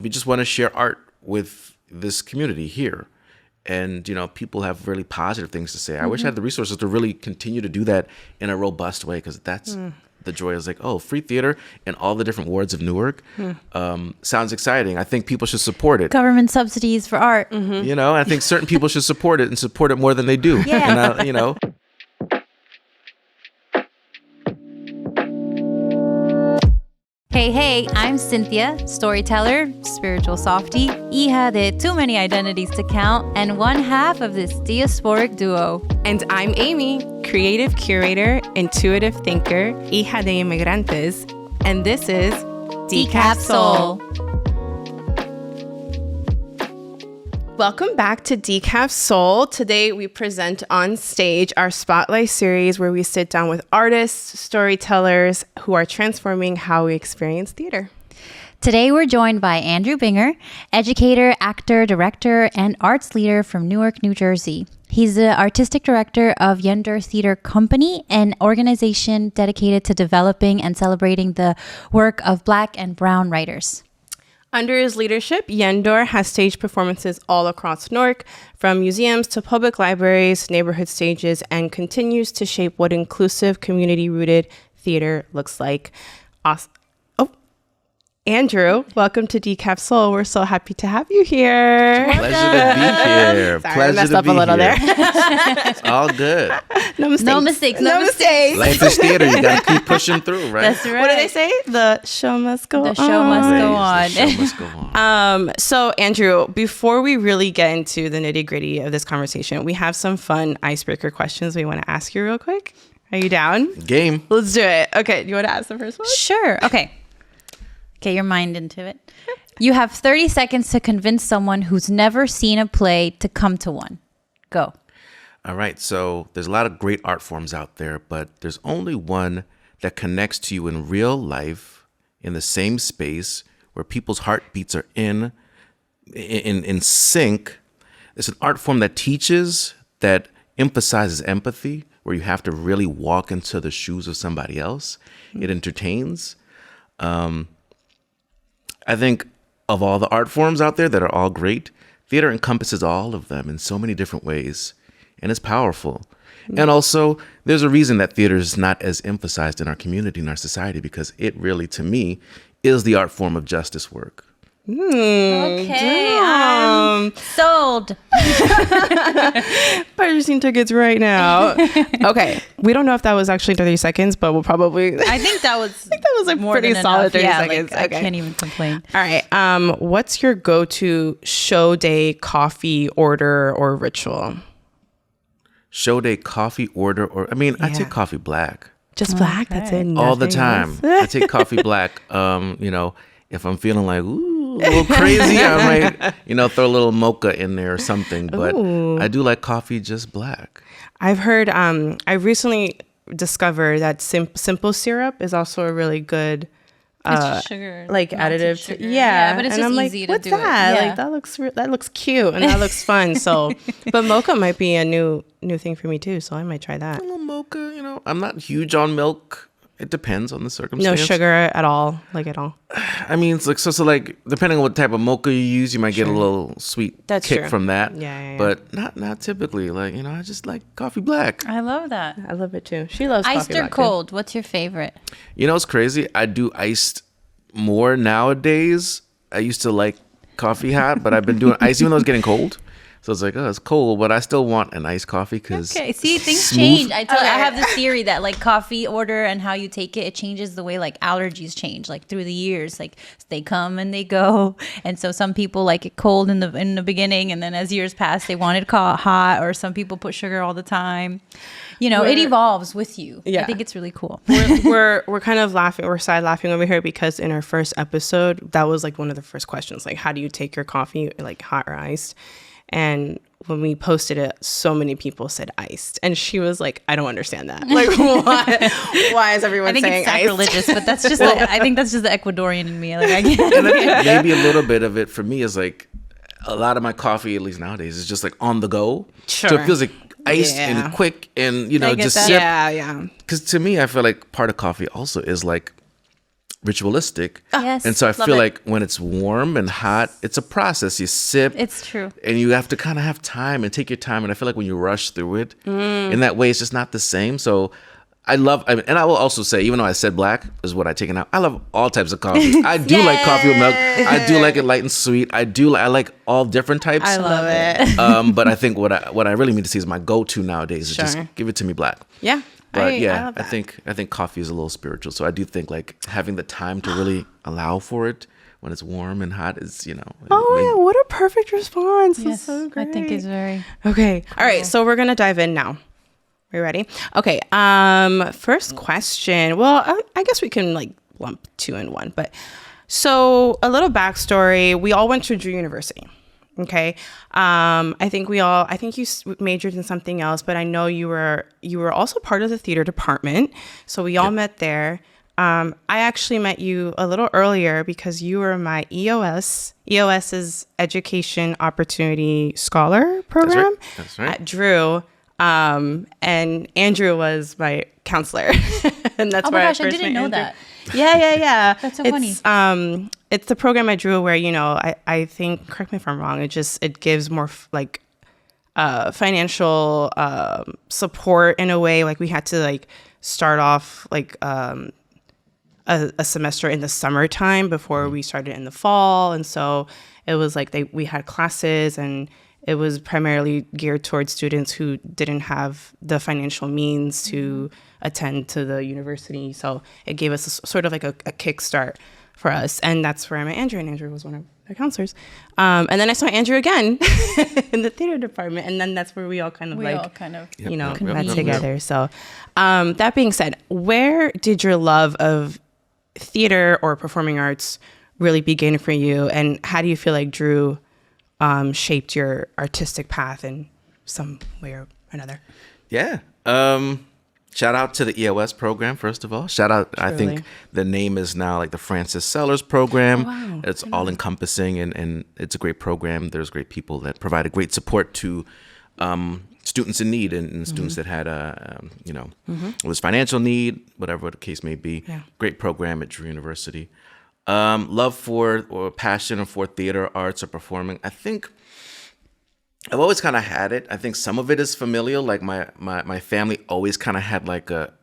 We just want to share art with this community here. And, people have really positive things to say. I wish I had the resources to really continue to do that in a robust way, because that's the joy is like, free theater in all the different wards of Newark. Sounds exciting. I think people should support it. Government subsidies for art. I think certain people should support it and support it more than they do. Yeah. And, Hey, I'm Cynthia, storyteller, spiritual softie, hija de too many identities to count, and one half of this diasporic duo. And I'm Amy, creative curator, intuitive thinker, hija de inmigrantes, and this is Decaf Soul. Welcome back to Decaf Soul. Today we present on stage our Spotlight series where we sit down with artists, storytellers who are transforming how we experience theater. Today we're joined by Andrew Binger, educator, actor, director, and arts leader from Newark, New Jersey. He's the artistic director of Yendor Theater Company, an organization dedicated to developing and celebrating the work of Black and Brown writers. Under his leadership, Yendor has staged performances all across Newark, from museums to public libraries, neighborhood stages, and continues to shape what inclusive, community-rooted theater looks like. Andrew, welcome to Decaf Soul. We're so happy to have you here. Pleasure to be here. Sorry, I messed up a little there. It's all good. No mistakes. No mistakes. Life is theater. You got to keep pushing through, right? That's right. What do they say? The show must go on. The show must go on. The show must go on. So, Andrew, before we really get into the nitty-gritty of this conversation, we have some fun icebreaker questions we want to ask you real quick. Are you down? Game. Let's do it. Okay, you want to ask the first one? Sure. Okay. Get your mind into it. You have 30 seconds to convince someone who's never seen a play to come to one. Go. All right. So there's a lot of great art forms out there, but there's only one that connects to you in real life, in the same space, where people's heartbeats are in sync. It's an art form that teaches, that emphasizes empathy, where you have to really walk into the shoes of somebody else. It entertains. I think of all the art forms out there that are all great, theater encompasses all of them in so many different ways, and it's powerful. And also, there's a reason that theater is not as emphasized in our community, in our society, because it really, to me, is the art form of justice work. Okay, I'm sold. Purchasing tickets right now. Okay, we don't know if that was actually 30 seconds, but we'll probably. I think that was. A more pretty than solid enough. 30 Yeah, seconds. Like, I can't even complain. All right. What's your go-to show day coffee order or ritual? Show day coffee order, I take coffee black. Just black. That's it. All the nothing time. else? I take coffee black. If I'm feeling like, a little crazy, I might, throw a little mocha in there or something. But I do like coffee just black. I've heard, I recently discovered that simple syrup is also a really good It's sugar, like additive sugar. to, yeah. But it's and just I'm easy like, to what's do that? it. Yeah. Like that looks cute and that looks fun. So, but mocha might be a new thing for me too. So I might try that. A little mocha, I'm not huge on milk. It depends on the No circumstance. sugar at all, like at all. I mean, it's like so like depending on what type of mocha you use, you might get a little sweet That's kick true. from that. Yeah. But not typically. Like, I just like coffee black. I love that. I love it too. She loves Iced coffee or black, too. cold? What's your favorite? It's crazy. I do iced more nowadays. I used to like coffee hot, but I've been doing iced even though it's getting cold. So it's like, it's cold, but I still want an iced coffee because Okay, see, things change. I have this theory that like coffee order and how you take it changes the way like allergies change, like through the years. Like they come and they go, and so some people like it cold in the beginning, and then as years pass, they want it hot. Or some people put sugar all the time. It evolves with you. Yeah. I think it's really cool. we're kind of laughing. We're side laughing over here because in our first episode, that was like one of the first questions, like how do you take your coffee, like hot or iced? And when we posted it, so many people said iced. And she was like, I don't understand that. Like, why is everyone saying it's sacrilegious, iced? but that's just I think that's just the Ecuadorian in me. Like I get and maybe a little bit of it for me is like a lot of my coffee, at least nowadays, is just like on the go. Sure. So it feels like iced and quick and, I get just that. sip. Yeah. Because to me, I feel like part of coffee also is like ritualistic. Yes, And so I love feel it. like when it's warm and hot, it's a process. You sip. It's true. And you have to kind of have time and take your time. And I feel like when you rush through it, in that way, it's just not the same. So and I will also say, even though I said black is what I take it out, I love all types of coffee. I do like coffee with milk. I do like it light and sweet. I like all different types. I love it. But I think what I really mean to say is my go-to nowadays is just give it to me black. Yeah. But I yeah, love I that. think coffee is a little spiritual. So I do think like having the time to really allow for it when it's warm and hot is, Oh, yeah. What a perfect response. That's Yes, so great. I think it's very. Okay. All right. So we're going to dive in now. Are you ready? Okay. First question. Well, I guess we can like lump two in one, but so a little backstory. We all went to Drew University. Okay. I think you majored in something else, but I know you were also part of the theater department. So we all met there. I actually met you a little earlier because you were my EOS. EOS is Education Opportunity Scholar Program. That's right. At Drew. And Andrew was my counselor. And that's Oh where my gosh, I first didn't met know Andrew. that. Yeah. That's so funny. It's the program I drew where, I think, correct me if I'm wrong, it gives more financial support in a way. Like we had to like start off like a semester in the summertime before we started in the fall. And so it was like we had classes, and it was primarily geared towards students who didn't have the financial means to attend to the university. So it gave us sort of like a kickstart for us. And that's where I met Andrew, and Andrew was one of the counselors. And then I saw Andrew again in the theater department. And then that's where we all kind of met convened. together. So that being said, where did your love of theater or performing arts really begin for you? And how do you feel like Drew shaped your artistic path in some way or another? Yeah. Shout out to the EOS program, first of all. Shout out, I think the name is now like the Francis Sellers program. Oh, wow. It's all encompassing, and it's a great program. There's great people that provided great support to students in need and students that had, it was financial need, whatever the case may be. Yeah. Great program at Drew University. Love for or passion for theater, arts, or performing. I think I've always kind of had it. I think some of it is familial. Like my family always kind of had like a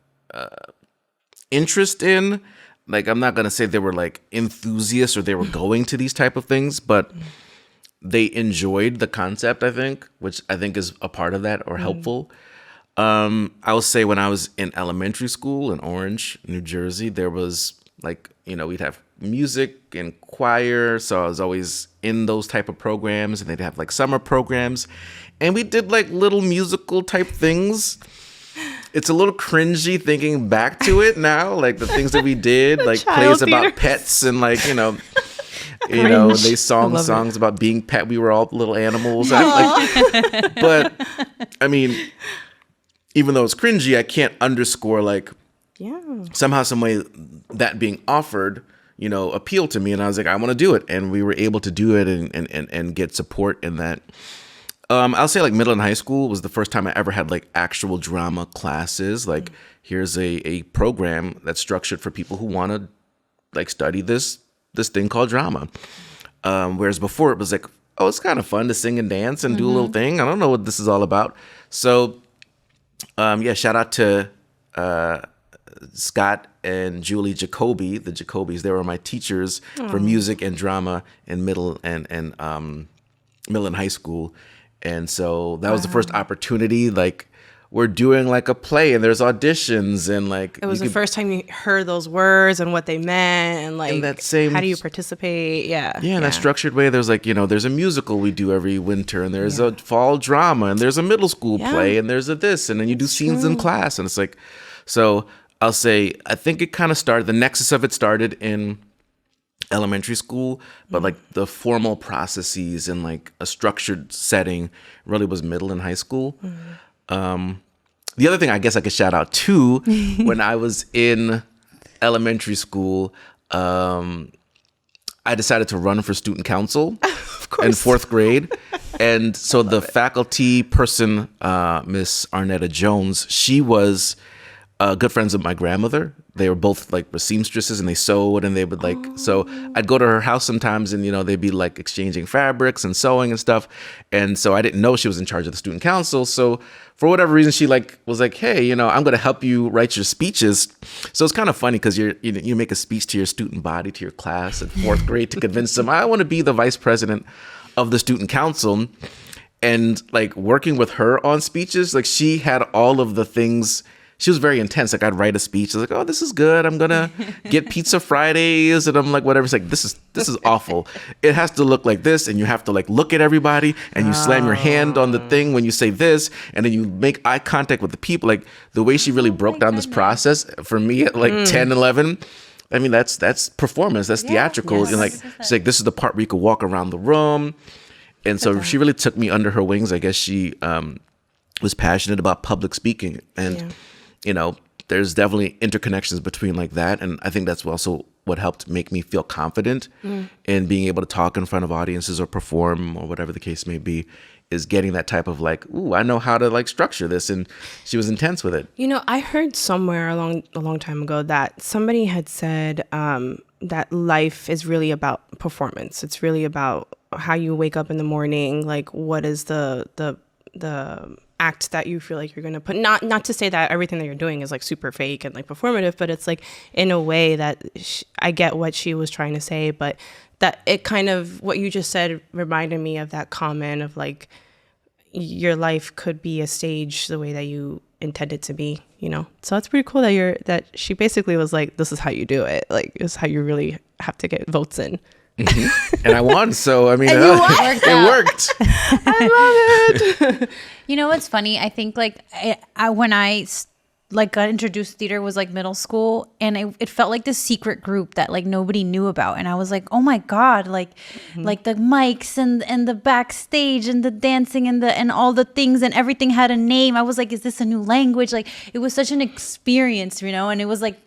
interest in. Like I'm not gonna say they were like enthusiasts or they were going to these type of things, but they enjoyed the concept. I think, which I think is a part of that or helpful. I will say when I was in elementary school in Orange, New Jersey, there was like we'd have music and choir, so I was always in those type of programs, and they'd have like summer programs, and we did like little musical type things. It's a little cringy thinking back to it now, like the things that we did, like plays about pets and like they songs about being pet. We were all little animals, but I mean, even though it's cringy, I can't underscore like somehow, some way that being offered appealed to me, and I was like, I want to do it, and we were able to do it and get support in that. I'll say like middle and high school was the first time I ever had like actual drama classes. Like here's a program that's structured for people who want to like study this thing called drama. Whereas before it was like, oh, it's kind of fun to sing and dance and do a little thing. I don't know what this is all about. So shout out to Scott and Julie Jacoby, the Jacobys. They were my teachers for music and drama in middle and high school. And so that was the first opportunity. Like we're doing like a play and there's auditions and like it was the first time you heard those words and what they meant and like how do you participate? In that structured way. There's like there's a musical we do every winter, and there's a fall drama, and there's a middle school play, and there's a this, and then you do scenes in class, and it's like so. I'll say I think it kind of started. The nexus of it started in elementary school, but like the formal processes and like a structured setting really was middle and high school. The other thing I guess I could shout out too, when I was in elementary school, I decided to run for student council in fourth grade. And so the faculty person, Miss Arnetta Jones, she was good friends with my grandmother. they were both like seamstresses and they sewed, and they would like, so I'd go to her house sometimes, and, they'd be like exchanging fabrics and sewing and stuff. And so I didn't know she was in charge of the student council. So for whatever reason, she like was like, hey, I'm going to help you write your speeches. So it's kind of funny because you make a speech to your student body, to your class in fourth grade to convince them, I want to be the vice president of the student council. And like working with her on speeches, like she had all of the things. She was very intense. Like I'd write a speech. I was like, oh, this is good. I'm going to get pizza Fridays. And I'm like, whatever. It's like, this is awful. It has to look like this. And you have to like look at everybody, and you slam your hand on the thing when you say this. And then you make eye contact with the people. Like the way she really broke down this process for me at like 10, 11. I mean, that's performance. That's theatrical. Yes. And like, she's like, this is the part where you could walk around the room. And so she really took me under her wings. I guess she was passionate about public speaking. And there's definitely interconnections between like that. And I think that's also what helped make me feel confident in being able to talk in front of audiences or perform or whatever the case may be, is getting that type of like, ooh, I know how to like structure this. And she was intense with it. I heard somewhere a long time ago that somebody had said that life is really about performance. It's really about how you wake up in the morning. Like, what is the act that you feel like you're going to put, not to say that everything that you're doing is like super fake and like performative, but it's like in a way that I get what she was trying to say, but that it kind of, what you just said reminded me of that comment of like, your life could be a stage the way that you intend it to be, so it's pretty cool that she basically was like, this is how you do it. Like, this is how you really have to get votes in. Mm-hmm. And I won, so I mean, it worked. I love it. What's funny? I think like when I got introduced to theater was like middle school, and it felt like this secret group that like nobody knew about, and I was like, oh my god, like like the mics and the backstage and the dancing and all the things and everything had a name. I was like, is this a new language? Like it was such an experience, and it was like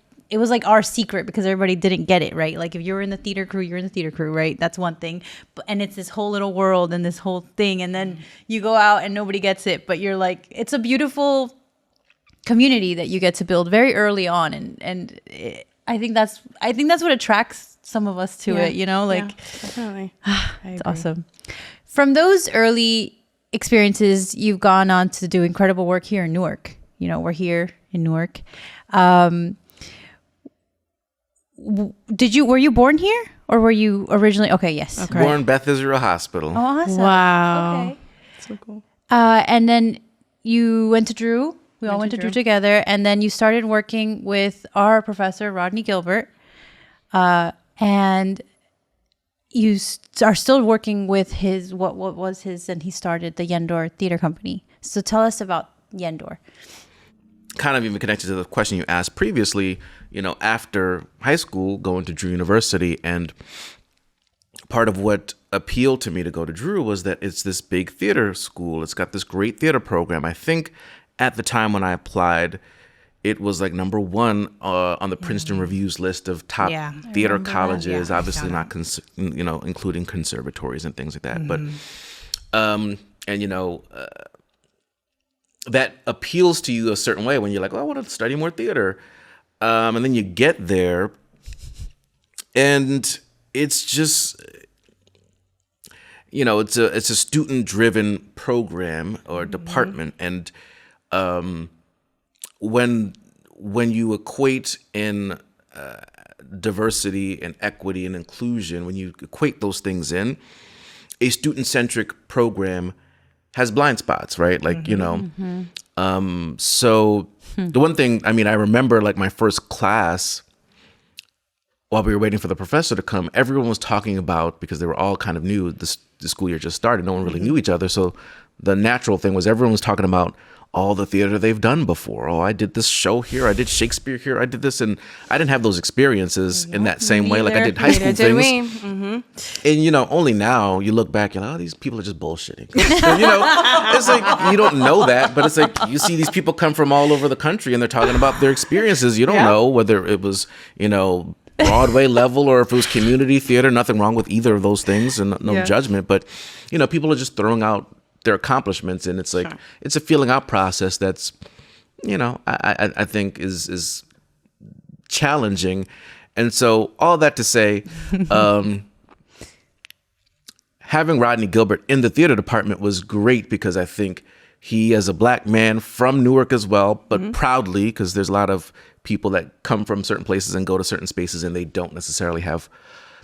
our secret because everybody didn't get it, right? Like if you were in the theater crew, you're in the theater crew, right? That's one thing. And it's this whole little world and this whole thing. And then you go out and nobody gets it, but you're like, it's a beautiful community that you get to build very early on. And I think that's what attracts some of us to it, like, definitely. It's awesome. From those early experiences, you've gone on to do incredible work here in Newark. We're here in Newark. Were you born here or were you originally? Okay. Yes. Okay. Born Beth Israel Hospital. Oh, awesome. Wow. Okay. So cool. And then you went to Drew. We all went to Drew together. And then you started working with our professor, Rodney Gilbert. And you are still working with his, what was his, and he started the Yendor Theater Company. So tell us about Yendor. Kind of even connected to the question you asked previously, after high school, going to Drew University, and part of what appealed to me to go to Drew was that it's this big theater school. It's got this great theater program. I think at the time when I applied, it was like number one on the Princeton Review's list of top theater colleges, obviously not, including conservatories and things like that. But, that appeals to you a certain way when you're like, oh, I want to study more theater. And then you get there and it's just, it's a student-driven program or department. And when you equate in diversity and equity and inclusion, when you equate those things in, a student-centric program has blind spots, right? Like, so the one thing, I remember like my first class, while we were waiting for the professor to come, everyone was talking about, because they were all kind of new, the school year just started, no one really knew each other. So the natural thing was everyone was talking about all the theater they've done before. Oh, I did this show here. I did Shakespeare here. I did this. And I didn't have those experiences in that same way. Like I did high school things. And, only now you look back and, oh, these people are just bullshitting. And, it's like, you don't know that, but it's like, you see these people come from all over the country and they're talking about their experiences. You don't know whether it was, Broadway level or if it was community theater. Nothing wrong with either of those things and no judgment. But, people are just throwing out their accomplishments, and it's like it's a feeling out process that's I think is challenging. And so all that to say, having Rodney Gilbert in the theater department was great because I think he, as a black man from Newark as well, but proudly, because there's a lot of people that come from certain places and go to certain spaces and they don't necessarily have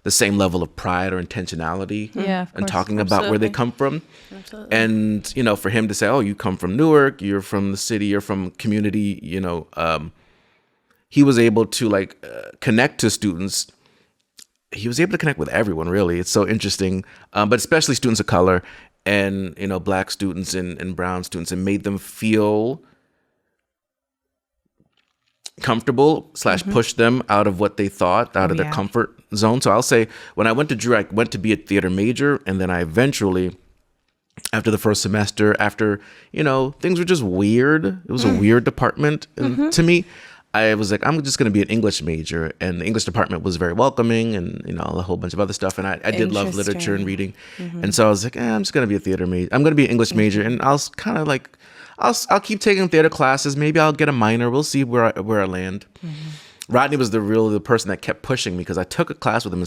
the same level of pride or intentionality and talking about where they come from. Absolutely. And, you know, for him to say, oh, you come from Newark, you're from the city, you're from community, you know, he was able to like connect to students. He was able to connect with everyone, really. It's so interesting, but especially students of color and, you know, black students and brown students, and made them feel comfortable / push them out of what they thought, out of their comfort zone. So I'll say when I went to Drew, I went to be a theater major, and then I eventually, after the first semester, after, you know, things were just weird. It was a weird department to me. I was like, I'm just going to be an English major. And the English department was very welcoming and, you know, a whole bunch of other stuff. And I did love literature and reading. And so I was like, I'm just going to be a theater major. I'm going to be an English major. And I'll kind of like, I'll keep taking theater classes. Maybe I'll get a minor. We'll see where I land. Rodney was the person that kept pushing me, because I took a class with him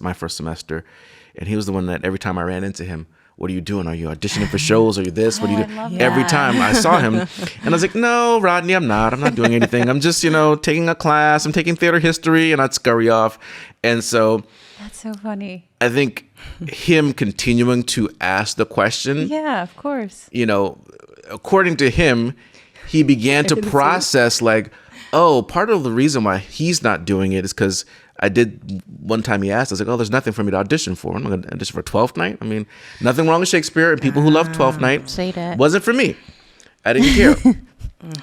my first semester. And he was the one that every time I ran into him, what are you doing? Are you auditioning for shows? Are you this? What are you doing? Every time I saw him. And I was like, no, Rodney, I'm not doing anything. I'm just, you know, taking a class. I'm taking theater history, and I'd scurry off. And so that's so funny. I think him continuing to ask the question. Yeah, of course. You know, according to him, he began to process like, oh, part of the reason why he's not doing it is because I did, one time he asked, I was like, oh, there's nothing for me to audition for. I'm going to audition for Twelfth Night. I mean, nothing wrong with Shakespeare, and people who love Twelfth Night. Say that. Wasn't for me. I didn't care.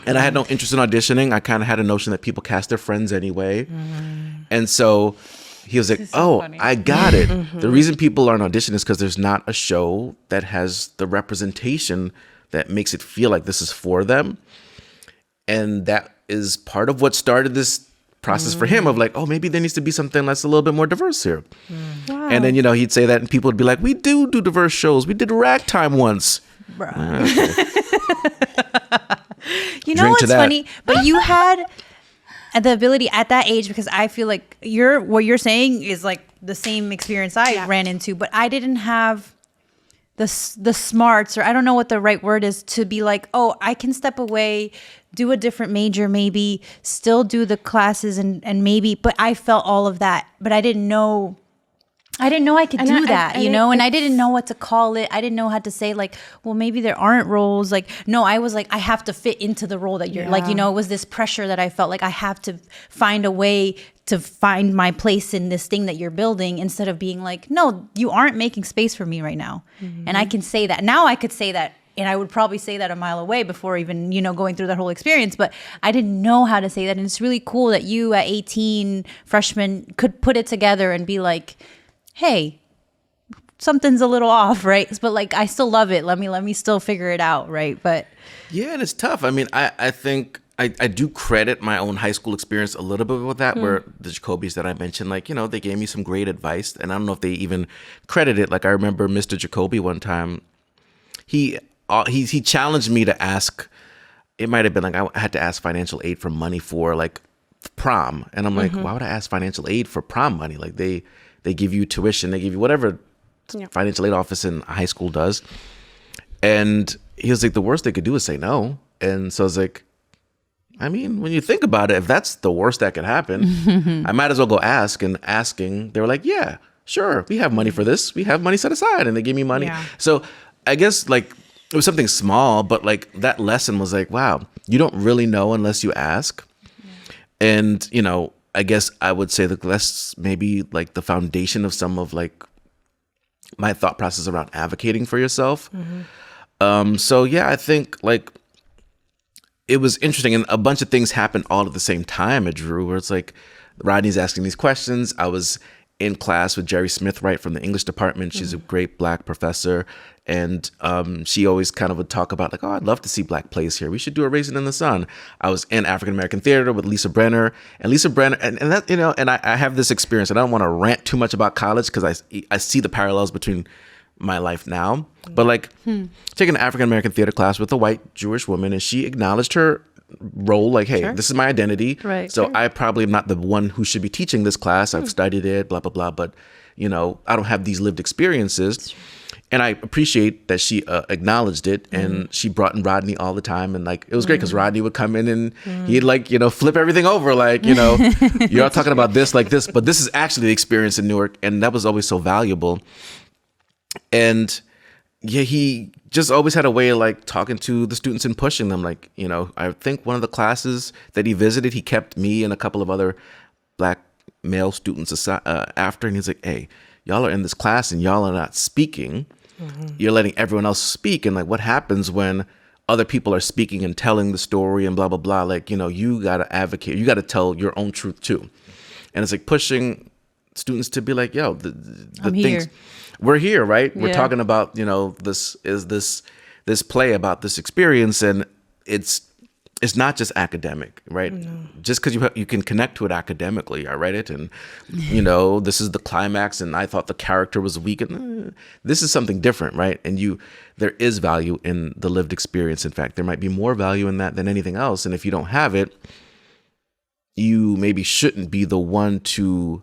And I had no interest in auditioning. I kind of had a notion that people cast their friends anyway. And so he was like, oh, funny. I got it. The reason people aren't auditioning is because there's not a show that has the representation that makes it feel like this is for them. And that is part of what started this process for him of like, oh, maybe there needs to be something that's a little bit more diverse here. Wow. And then, you know, he'd say that and people would be like, we do diverse shows. We did Ragtime once. Okay. You know what's funny? But you had the ability at that age, because I feel like what you're saying is like the same experience I ran into, but I didn't have the smarts, or I don't know what the right word is, to be like, oh, I can step away, do a different major, maybe still do the classes and maybe, but I felt all of that, but I didn't know I could do that, you know, and I didn't know what to call it. I didn't know how to say like, well, maybe there aren't roles. Like, no, I was like, I have to fit into the role that you're like, you know, it was this pressure that I felt like I have to find a way to find my place in this thing that you're building, instead of being like, no, you aren't making space for me right now. And I can say that. Now I could say that, and I would probably say that a mile away before even, you know, going through that whole experience. But I didn't know how to say that. And it's really cool that you at 18, freshman, could put it together and be like, hey, something's a little off, right? But like, I still love it. Let me still figure it out, right? But yeah, and it's tough. I mean, I think I do credit my own high school experience a little bit with that, where the Jacobys that I mentioned, like, you know, they gave me some great advice, and I don't know if they even credit it. Like, I remember Mr. Jacoby one time, he challenged me to ask. It might have been like I had to ask financial aid for money for like prom, and I'm like, why would I ask financial aid for prom money? Like they give you tuition, they give you whatever financial aid office in high school does. And he was like, the worst they could do is say no. And so I was like, I mean, when you think about it, if that's the worst that could happen, I might as well go ask. And asking, they were like, yeah, sure, we have money for this. We have money set aside. And they gave me money. Yeah. So I guess like it was something small, but like that lesson was like, wow, you don't really know unless you ask. Yeah. And, you know, I guess I would say that that's maybe like the foundation of some of like my thought process around advocating for yourself. So yeah, I think like it was interesting, and a bunch of things happened all at the same time at Drew, where it's like Rodney's asking these questions. I was in class with Jerry Smith, right, from the English department. She's a great Black professor. And she always kind of would talk about like, oh, I'd love to see Black plays here. We should do a Raisin in the Sun. I was in African American theater with Lisa Brenner, and that, you know, and I have this experience, and I don't want to rant too much about college because I see the parallels between my life now. But like taking an African American theater class with a white Jewish woman, and she acknowledged her role. Like, hey, this is my identity. Right. So I probably am not the one who should be teaching this class. I've studied it, blah, blah, blah. But, you know, I don't have these lived experiences. And I appreciate that she acknowledged it, and she brought in Rodney all the time. And like, it was great because Rodney would come in and he'd like, you know, flip everything over. Like, you know, you're all talking about this like this, but this is actually the experience in Newark. And that was always so valuable. And yeah, he just always had a way of like talking to the students and pushing them. Like, you know, I think one of the classes that he visited, he kept me and a couple of other Black male students aside, after, and he's like, hey, y'all are in this class and y'all are not speaking. You're letting everyone else speak. And like, what happens when other people are speaking and telling the story and blah, blah, blah. Like, you know, you got to advocate, you got to tell your own truth too. And it's like pushing students to be like, yo, the things, we're here, right? We're talking about, you know, this play about this experience, and it's not just academic, right? No. Just because you can connect to it academically. I read it, and you know, this is the climax, and I thought the character was weak, and this is something different, right? And there is value in the lived experience. In fact, there might be more value in that than anything else. And if you don't have it, you maybe shouldn't be the one to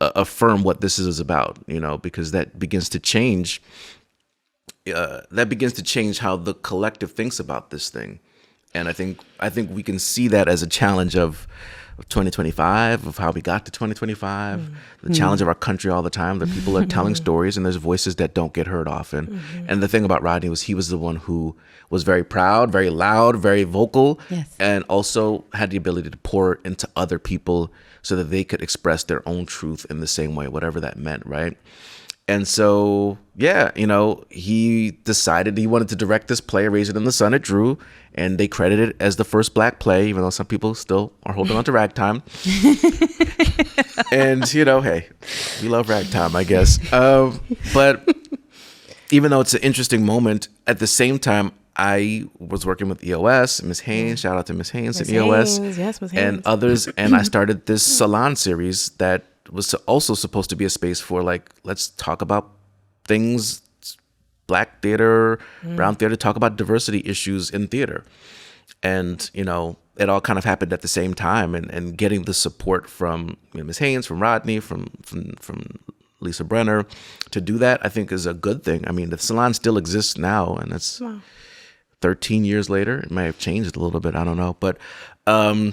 affirm what this is about, you know, because that begins to change. That begins to change how the collective thinks about this thing. And I think we can see that as a challenge of 2025, of how we got to 2025, the challenge of our country all the time, that people are telling stories and there's voices that don't get heard often. And the thing about Rodney was he was the one who was very proud, very loud, very vocal, and also had the ability to pour into other people so that they could express their own truth in the same way, whatever that meant, right? And so, yeah, you know, he decided he wanted to direct this play, Raise It in the Sun at Drew, and they credited it as the first Black play, even though some people still are holding on to Ragtime. And, you know, hey, we love Ragtime, I guess. But even though it's an interesting moment, at the same time, I was working with EOS, Ms. Haynes, shout out to Ms. Haynes at EOS, yes, Ms. Haynes, and others, and I started this salon series that was also supposed to be a space for like, let's talk about things, Black theater, brown theater, talk about diversity issues in theater. And, you know, it all kind of happened at the same time, and getting the support from Ms. Haynes, from Rodney, from Lisa Brenner to do that, I think is a good thing. I mean, the salon still exists now, and it's 13 years later. It may have changed a little bit, I don't know. But I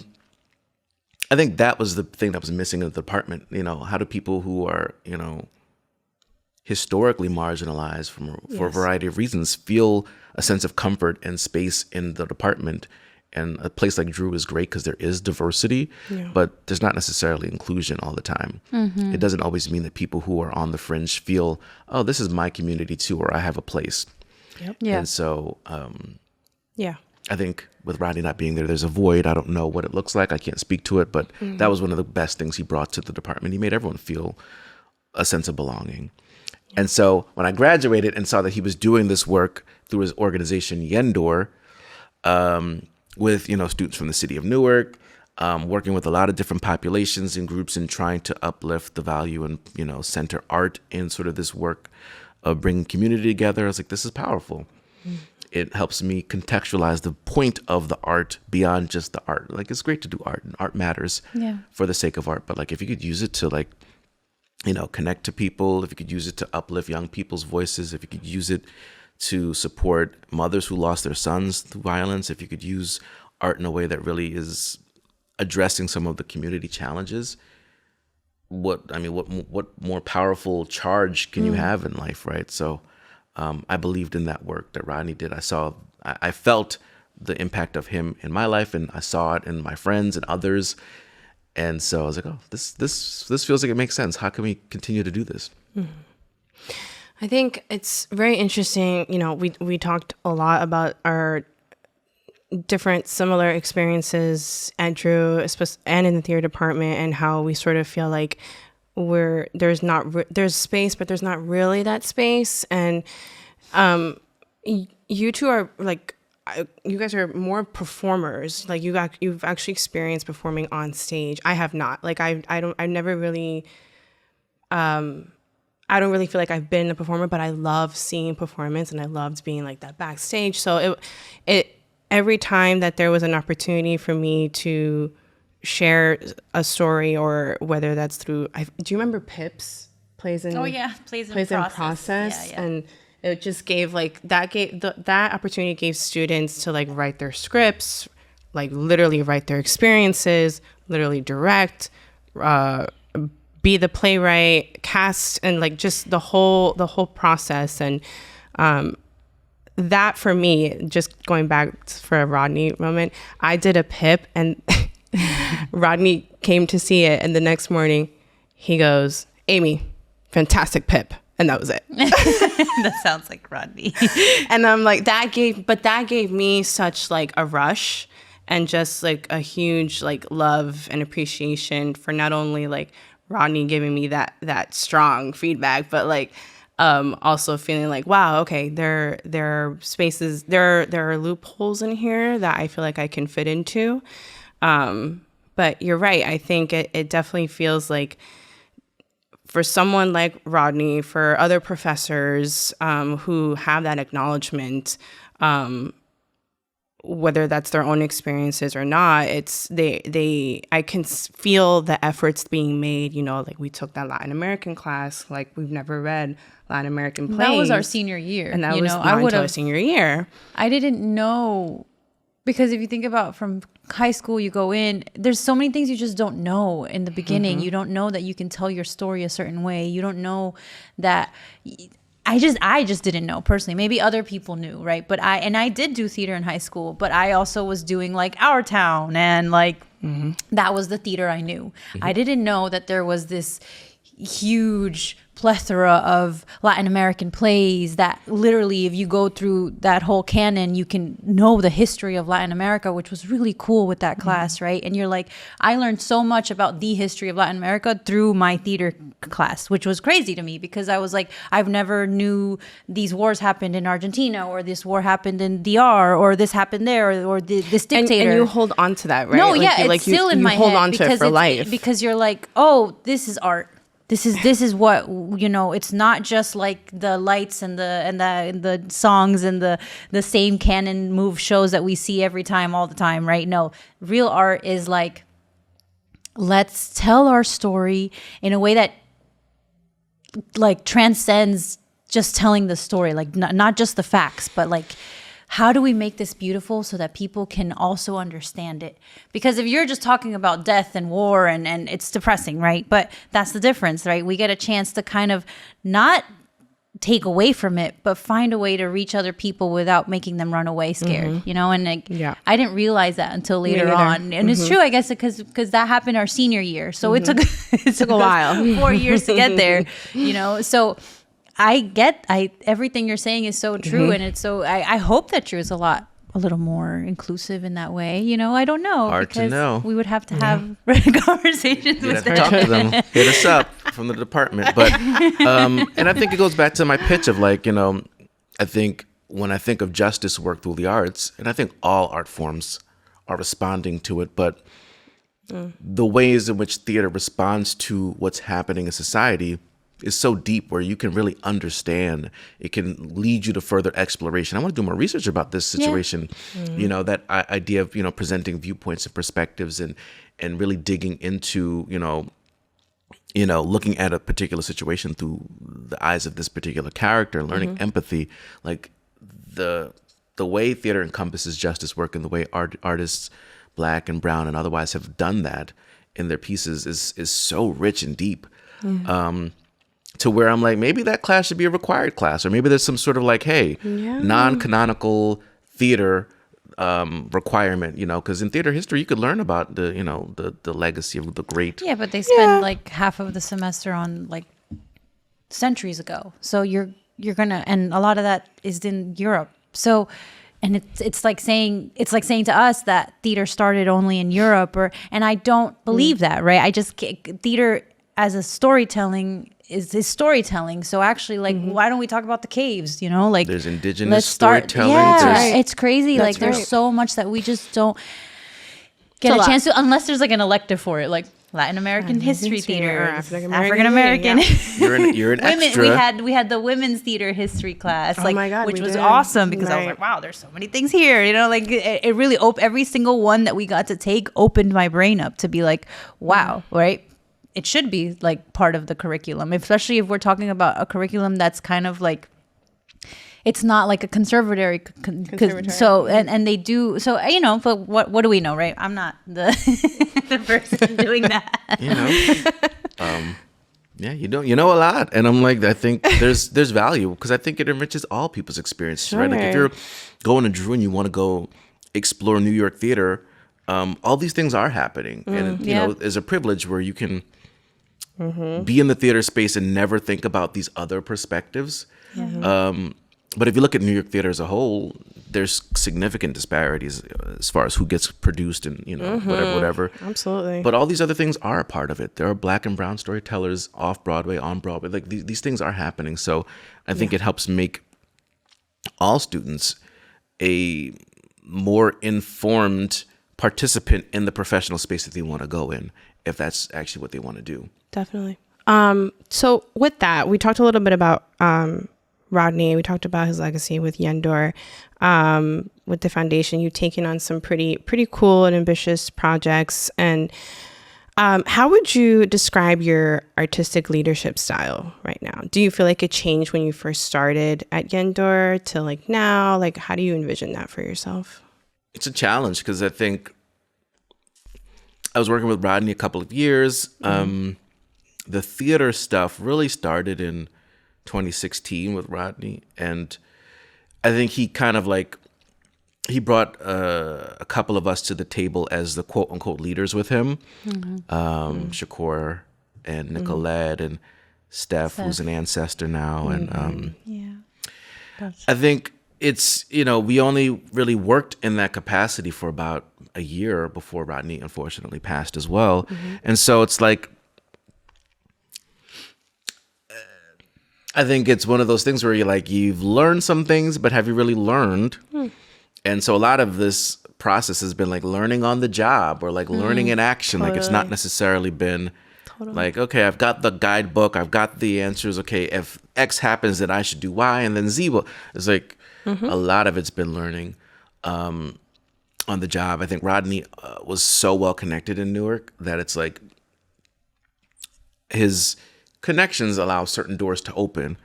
think that was the thing that was missing in the department. You know, how do people who are, you know, historically marginalized for a variety of reasons feel a sense of comfort and space in the department? And a place like Drew is great because there is diversity, but there's not necessarily inclusion all the time. It doesn't always mean that people who are on the fringe feel, oh, this is my community too, or I have a place. And so, I think with Rodney not being there, there's a void. I don't know what it looks like. I can't speak to it, but that was one of the best things he brought to the department. He made everyone feel a sense of belonging. And so when I graduated and saw that he was doing this work through his organization, Yendor, with, you know, students from the city of Newark, working with a lot of different populations and groups and trying to uplift the value and, you know, center art in sort of this work of bringing community together. I was like, this is powerful. It helps me contextualize the point of the art beyond just the art. Like, it's great to do art, and art matters for the sake of art. But like, if you could use it to, like, you know, connect to people, if you could use it to uplift young people's voices, if you could use it to support mothers who lost their sons through violence, if you could use art in a way that really is addressing some of the community challenges, what more powerful charge can you have in life, right? So I believed in that work that Rodney did. I felt the impact of him in my life, and I saw it in my friends and others. And so I was like, oh, this feels like it makes sense. How can we continue to do this? I think it's very interesting. You know, we talked a lot about our different similar experiences at Drew and in the theater department, and how we sort of feel like there's space, but there's not really that space. And you two are like, you guys are more performers. Like, you've actually experienced performing on stage. I have not. Like, I never really, I don't really feel like I've been a performer, but I love seeing performance, and I loved being like that backstage. So every time that there was an opportunity for me to share a story, or whether that's through, do you remember Pips? Plays in process. Yeah. And it just gave like that opportunity gave students to like write their scripts, like literally write their experiences, literally direct, be the playwright, cast, and like just the whole process. And that for me, just going back for a Rodney moment, I did a Pip, and Rodney came to see it, and the next morning he goes, "Amy, fantastic Pip." And that was it. That sounds like Rodney. And I'm like, that gave me such like a rush, and just like a huge like love and appreciation for not only like Rodney giving me that strong feedback, but like also feeling like, wow, okay, there are spaces, there are loopholes in here that I feel like I can fit into. But you're right. I think it definitely feels like, for someone like Rodney, for other professors who have that acknowledgement, whether that's their own experiences or not, I can feel the efforts being made. You know, like we took that Latin American class, like we've never read Latin American plays. That was our senior year, and that was not until our senior year. I didn't know, because if you think about from high school, you go in, there's so many things you just don't know in the beginning. You don't know that you can tell your story a certain way. You don't know that. I just didn't know personally. Maybe other people knew, right? But I did do theater in high school, but I also was doing like Our Town, and like that was the theater I knew. I didn't know that there was this huge plethora of Latin American plays that literally, if you go through that whole canon, you can know the history of Latin America, which was really cool with that class, right? And you're like, I learned so much about the history of Latin America through my theater class, which was crazy to me, because I was like, I've never knew these wars happened in Argentina, or this war happened in DR, or this happened there, or this dictator. And you hold on to that, right? No, like, yeah, it's still in my head. You hold on to it for life. Because you're like, oh, this is art. This is what, you know, it's not just like the lights and the songs and the same canon move shows that we see every time, all the time, right? No, real art is like, let's tell our story in a way that like transcends just telling the story, like not just the facts, but like, how do we make this beautiful so that people can also understand it? Because if you're just talking about death and war and it's depressing, right? But that's the difference, right? We get a chance to kind of not take away from it, but find a way to reach other people without making them run away scared, you know? And like, I didn't realize that until later on. And it's true, I guess, because that happened our senior year. So it took a while, 4 years to get there, you know? So everything you're saying is so true, and it's so. I hope that Drew is a little more inclusive in that way. You know, I don't know. Hard to know. We would have to have conversations with them. Talk to them. Hit us up from the department. But and I think it goes back to my pitch of like, you know, I think when I think of justice work through the arts, and I think all art forms are responding to it, but the ways in which theater responds to what's happening in society is so deep, where you can really understand. It can lead you to further exploration. I want to do more research about this situation. You know, that idea of, you know, presenting viewpoints and perspectives, and really digging into, you know, looking at a particular situation through the eyes of this particular character, learning empathy. Like the way theater encompasses justice work, and the way artists, Black and brown and otherwise, have done that in their pieces is so rich and deep. To where I'm like, maybe that class should be a required class, or maybe there's some sort of like, hey, non-canonical theater requirement, you know, because in theater history you could learn about the legacy of the great. Yeah, but they spend like half of the semester on like centuries ago. So you're gonna, and a lot of that is in Europe. So, and it's like saying to us that theater started only in Europe, and I don't believe that, right? I just theater as a storytelling is storytelling. So actually, like, why don't we talk about the caves? You know, like, there's indigenous storytelling. It's crazy. That's like there's so much that we just don't get a chance to, unless there's like an elective for it. Like, Latin American history theater, African American. Yeah. You're an Women, extra. we had the women's theater history class, Oh my God, which we was did. awesome because I was Right. like, wow, there's so many things here. Like it really every single one that we got to take opened my brain up to be like, wow, right? It should be like part of the curriculum, especially if we're talking about a curriculum that's kind of like, it's not like a conservatory. So and they do so, but what do we know, right? I'm not the the person doing that. Yeah, you know a lot, and I'm like, I think there's value because I think it enriches all people's experiences, right? Like if you're going to Drew and you want to go explore New York theater, all these things are happening, and you know, there's a privilege where you can be in the theater space and never think about these other perspectives. But if you look at New York theater as a whole, there's significant disparities as far as who gets produced and, whatever. Absolutely. But all these other things are a part of it. There are Black and brown storytellers off Broadway, on Broadway. Like these things are happening. So I think it helps make all students a more informed participant in the professional space that they want to go in, if that's actually what they want to do. Definitely. So with that, we talked a little bit about Rodney. We talked about his legacy with Yendor. With the foundation, you've taken on some pretty cool and ambitious projects. And how would you describe your artistic leadership style right now? Do you feel like it changed when you first started at Yendor to like now? Like, how do you envision that for yourself? It's a challenge because I think I was working with Rodney a couple of years. The theater stuff really started in 2016 with Rodney, and I think he kind of like he brought a couple of us to the table as the quote unquote leaders with him. Shakur and Nicolette and Steph, who's an ancestor now, and I think it's, we only really worked in that capacity for about a year before Rodney unfortunately passed as well. And so it's like, I think it's one of those things where you're like, you've learned some things, but have you really learned? And so a lot of this process has been like learning on the job or like learning in action. Like it's not necessarily been like, okay, I've got the guidebook, I've got the answers. Okay, if X happens, then I should do Y, and then Z will. It's like a lot of it's been learning on the job. I think Rodney was so well connected in Newark that it's like his connections allow certain doors to open.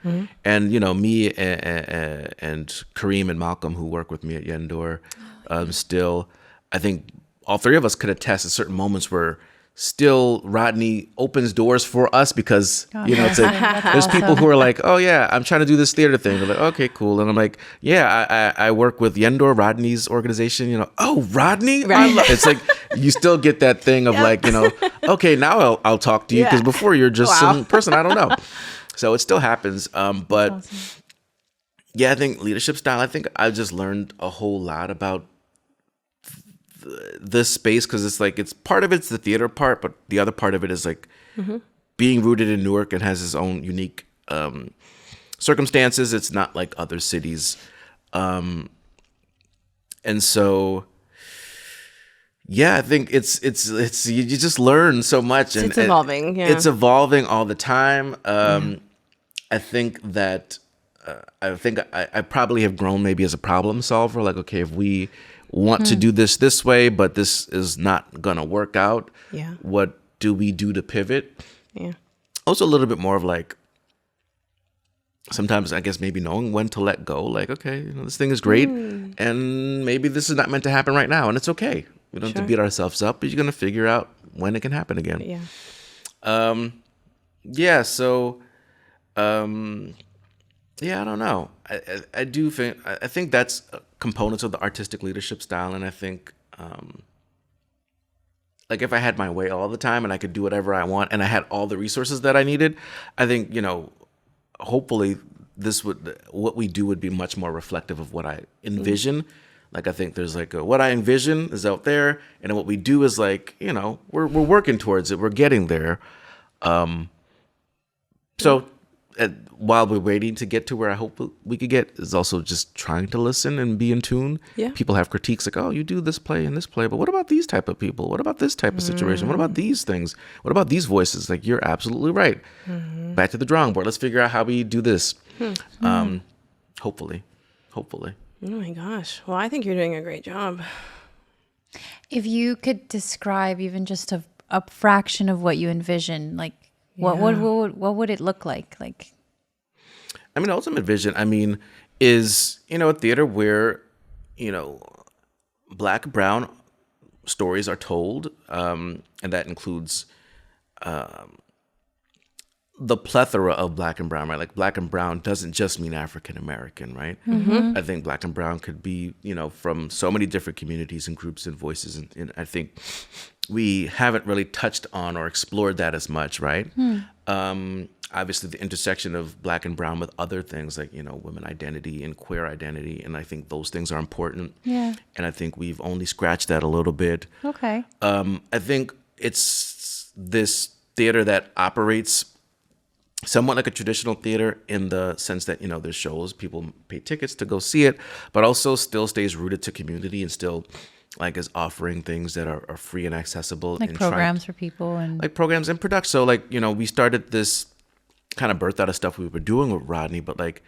And, me and Kareem and Malcolm, who work with me at Yendor, still, I think all three of us could attest at certain moments where still Rodney opens doors for us because, it's like, there's people who are like, oh yeah, I'm trying to do this theater thing. They're like, okay, cool. And I'm like, yeah, I work with Yendor, Rodney's organization, oh, Rodney? Right. It's like, you still get that thing of like, okay, now I'll talk to you because before you're just some person I don't know. So it still happens. But awesome. Yeah, I think leadership style, I think I just learned a whole lot about this space because it's like, it's part of it's the theater part, but the other part of it is like being rooted in Newark and has its own unique circumstances. It's not like other cities. And so, yeah, I think it's you just learn so much. And it's evolving. Yeah. It's evolving all the time. I think that I probably have grown maybe as a problem solver. Like, okay, if we want to do this way, but this is not going to work out. Yeah. What do we do to pivot? Yeah. Also a little bit more of like, sometimes I guess maybe knowing when to let go. Like, okay, this thing is great and maybe this is not meant to happen right now. And it's okay. We don't have to beat ourselves up, but you're going to figure out when it can happen again. Yeah. So, yeah, I don't know. I do think, I think that's components of the artistic leadership style. And I think, like if I had my way all the time and I could do whatever I want and I had all the resources that I needed, I think, hopefully what we do would be much more reflective of what I envision. Like, I think there's like what I envision is out there. And then what we do is like, we're working towards it. We're getting there. So while we're waiting to get to where I hope we could get, is also just trying to listen and be in tune. Yeah. People have critiques like, oh, you do this play and this play, but what about these type of people? What about this type of situation? What about these things? What about these voices? Like, you're absolutely right. Back to the drawing board. Let's figure out how we do this. Hopefully. Oh my gosh. Well, I think you're doing a great job. If you could describe even just a fraction of what you envision, like what would it look like? Like, I mean, ultimate vision, is, a theater where, Black and brown stories are told, and that includes the plethora of Black and brown, right? Like, Black and brown doesn't just mean African American, right? I think Black and brown could be, from so many different communities and groups and voices, and I think we haven't really touched on or explored that as much, right? Obviously, the intersection of Black and brown with other things like, women identity and queer identity. And I think those things are important. Yeah. And I think we've only scratched that a little bit. Okay. I think it's this theater that operates somewhat like a traditional theater in the sense that, there's shows, people pay tickets to go see it, but also still stays rooted to community and still like is offering things that are free and accessible. Like and programs for people and like programs and production. So like, we started this kind of birthed out of stuff we were doing with Rodney, but like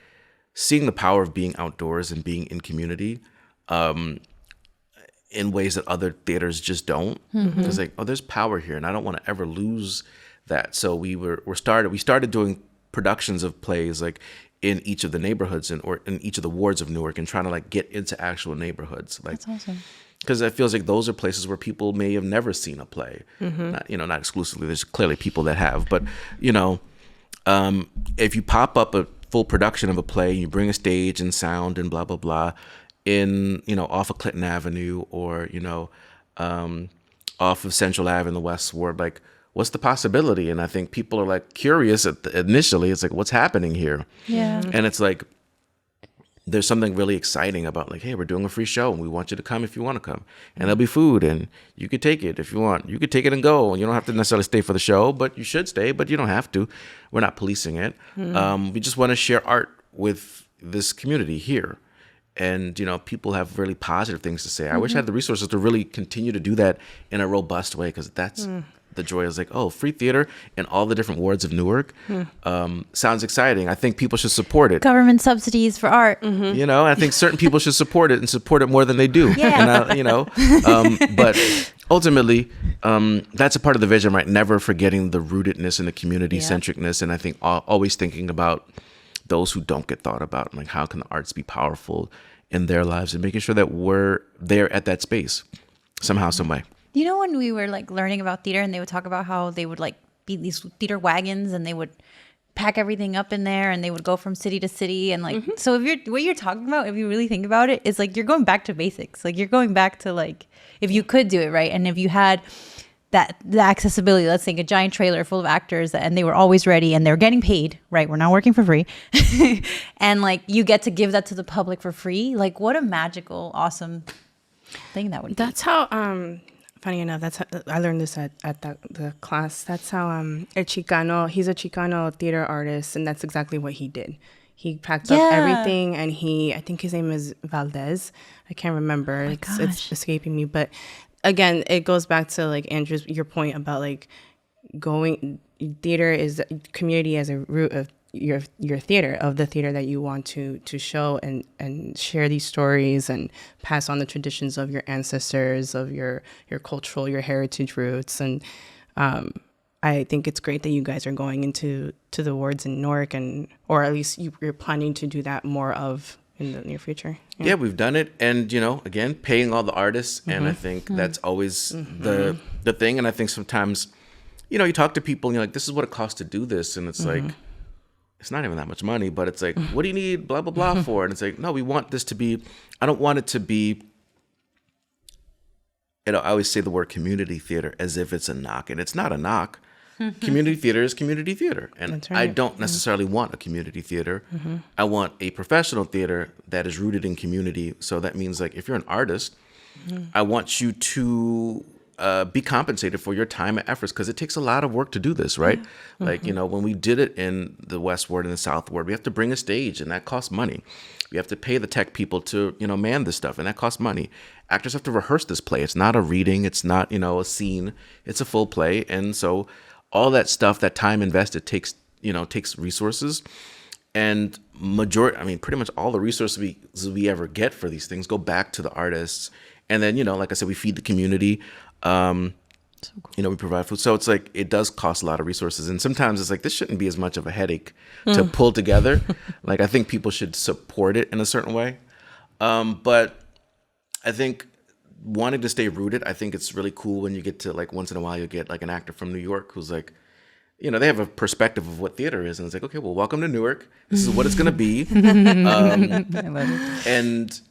seeing the power of being outdoors and being in community in ways that other theaters just don't. It's like, oh, there's power here and I don't want to ever lose that. So we started doing productions of plays like in each of the neighborhoods or in each of the wards of Newark and trying to like get into actual neighborhoods. Like, that's awesome. Because it feels like those are places where people may have never seen a play. Not exclusively. There's clearly people that have, but if you pop up a full production of a play, you bring a stage and sound and blah blah blah, in off of Clinton Avenue or off of Central Ave in the West Ward, like what's the possibility? And I think people are like curious initially. It's like, what's happening here? Yeah. And it's like, there's something really exciting about like, hey, we're doing a free show and we want you to come if you want to come. And there'll be food and you could take it if you want. You could take it and go. And you don't have to necessarily stay for the show, but you should stay, but you don't have to. We're not policing it. We just want to share art with this community here. And, people have really positive things to say. I wish I had the resources to really continue to do that in a robust way, because that's the joy is like, oh, free theater in all the different wards of Newark. Sounds exciting. I think people should support it. Government subsidies for art. I think certain people should support it and support it more than they do. Yeah. And but ultimately, that's a part of the vision, right? Never forgetting the rootedness and the community centricness. And I think always thinking about those who don't get thought about, like how can the arts be powerful in their lives, and making sure that we're there at that space somehow, some way. When we were like learning about theater and they would talk about how they would like be these theater wagons and they would pack everything up in there and they would go from city to city and like, so what you're talking about, if you really think about it, is like, you're going back to basics. Like you're going back to like, if you could do it right. And if you had the accessibility, let's think a giant trailer full of actors and they were always ready and they're getting paid, right? We're not working for free. And like, you get to give that to the public for free. Like what a magical, awesome thing that would be. That's how, funny enough, that's how, I learned this at the class. That's how he's a Chicano theater artist, and that's exactly what he did. He packed up everything, and I think his name is Valdez. I can't remember. It's escaping me. But again, it goes back to like Andrew's, your point about like theater is community as a root of your theater, of the theater that you want to show and share these stories and pass on the traditions of your ancestors, of your cultural, your heritage roots. And I think it's great that you guys are going into the wards in Newark, or at least you're planning to do that more of in the near future. Yeah, we've done it. And, again, paying all the artists. And I think that's always the thing. And I think sometimes, you talk to people and you're like, this is what it costs to do this. And it's like, it's not even that much money, but it's like, what do you need blah, blah, blah for? And it's like, no, we want this to be, I don't want it to be, I always say the word community theater as if it's a knock, and it's not a knock. Community theater is community theater. And right. I don't necessarily want a community theater. I want a professional theater that is rooted in community. So that means like, if you're an artist, I want you to be compensated for your time and efforts, because it takes a lot of work to do this, right? Like, when we did it in the West Ward and the South Ward, we have to bring a stage, and that costs money. We have to pay the tech people to, man this stuff, and that costs money. Actors have to rehearse this play. It's not a reading. It's not, a scene. It's a full play. And so all that stuff, that time invested takes resources. And pretty much all the resources we ever get for these things go back to the artists. And then, like I said, we feed the community. We provide food. So it's like, it does cost a lot of resources. And sometimes it's like, this shouldn't be as much of a headache to pull together. Like, I think people should support it in a certain way. But I think wanting to stay rooted, I think it's really cool when you get to, like, once in a while, you'll get like an actor from New York who's like, they have a perspective of what theater is. And it's like, okay, well, welcome to Newark. This is what it's going to be. I love it. And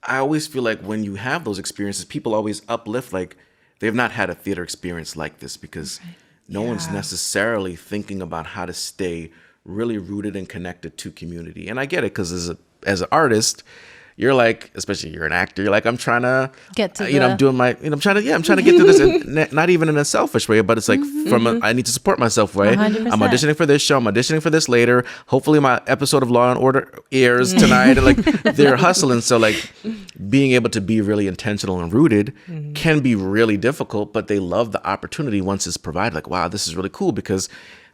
I always feel like when you have those experiences, people always uplift, like, they've not had a theater experience like this, because no one's necessarily thinking about how to stay really rooted and connected to community. And I get it, because as an artist, you're like, especially you're an actor, you're like, I'm trying to get to I'm doing my, I'm trying to get through this, and not even in a selfish way, but it's like I need to support myself, right? 100%. I'm auditioning for this show, I'm auditioning for this later. Hopefully my episode of Law and Order airs tonight, and like they're hustling. So like being able to be really intentional and rooted can be really difficult, but they love the opportunity once it's provided. Like, wow, this is really cool, because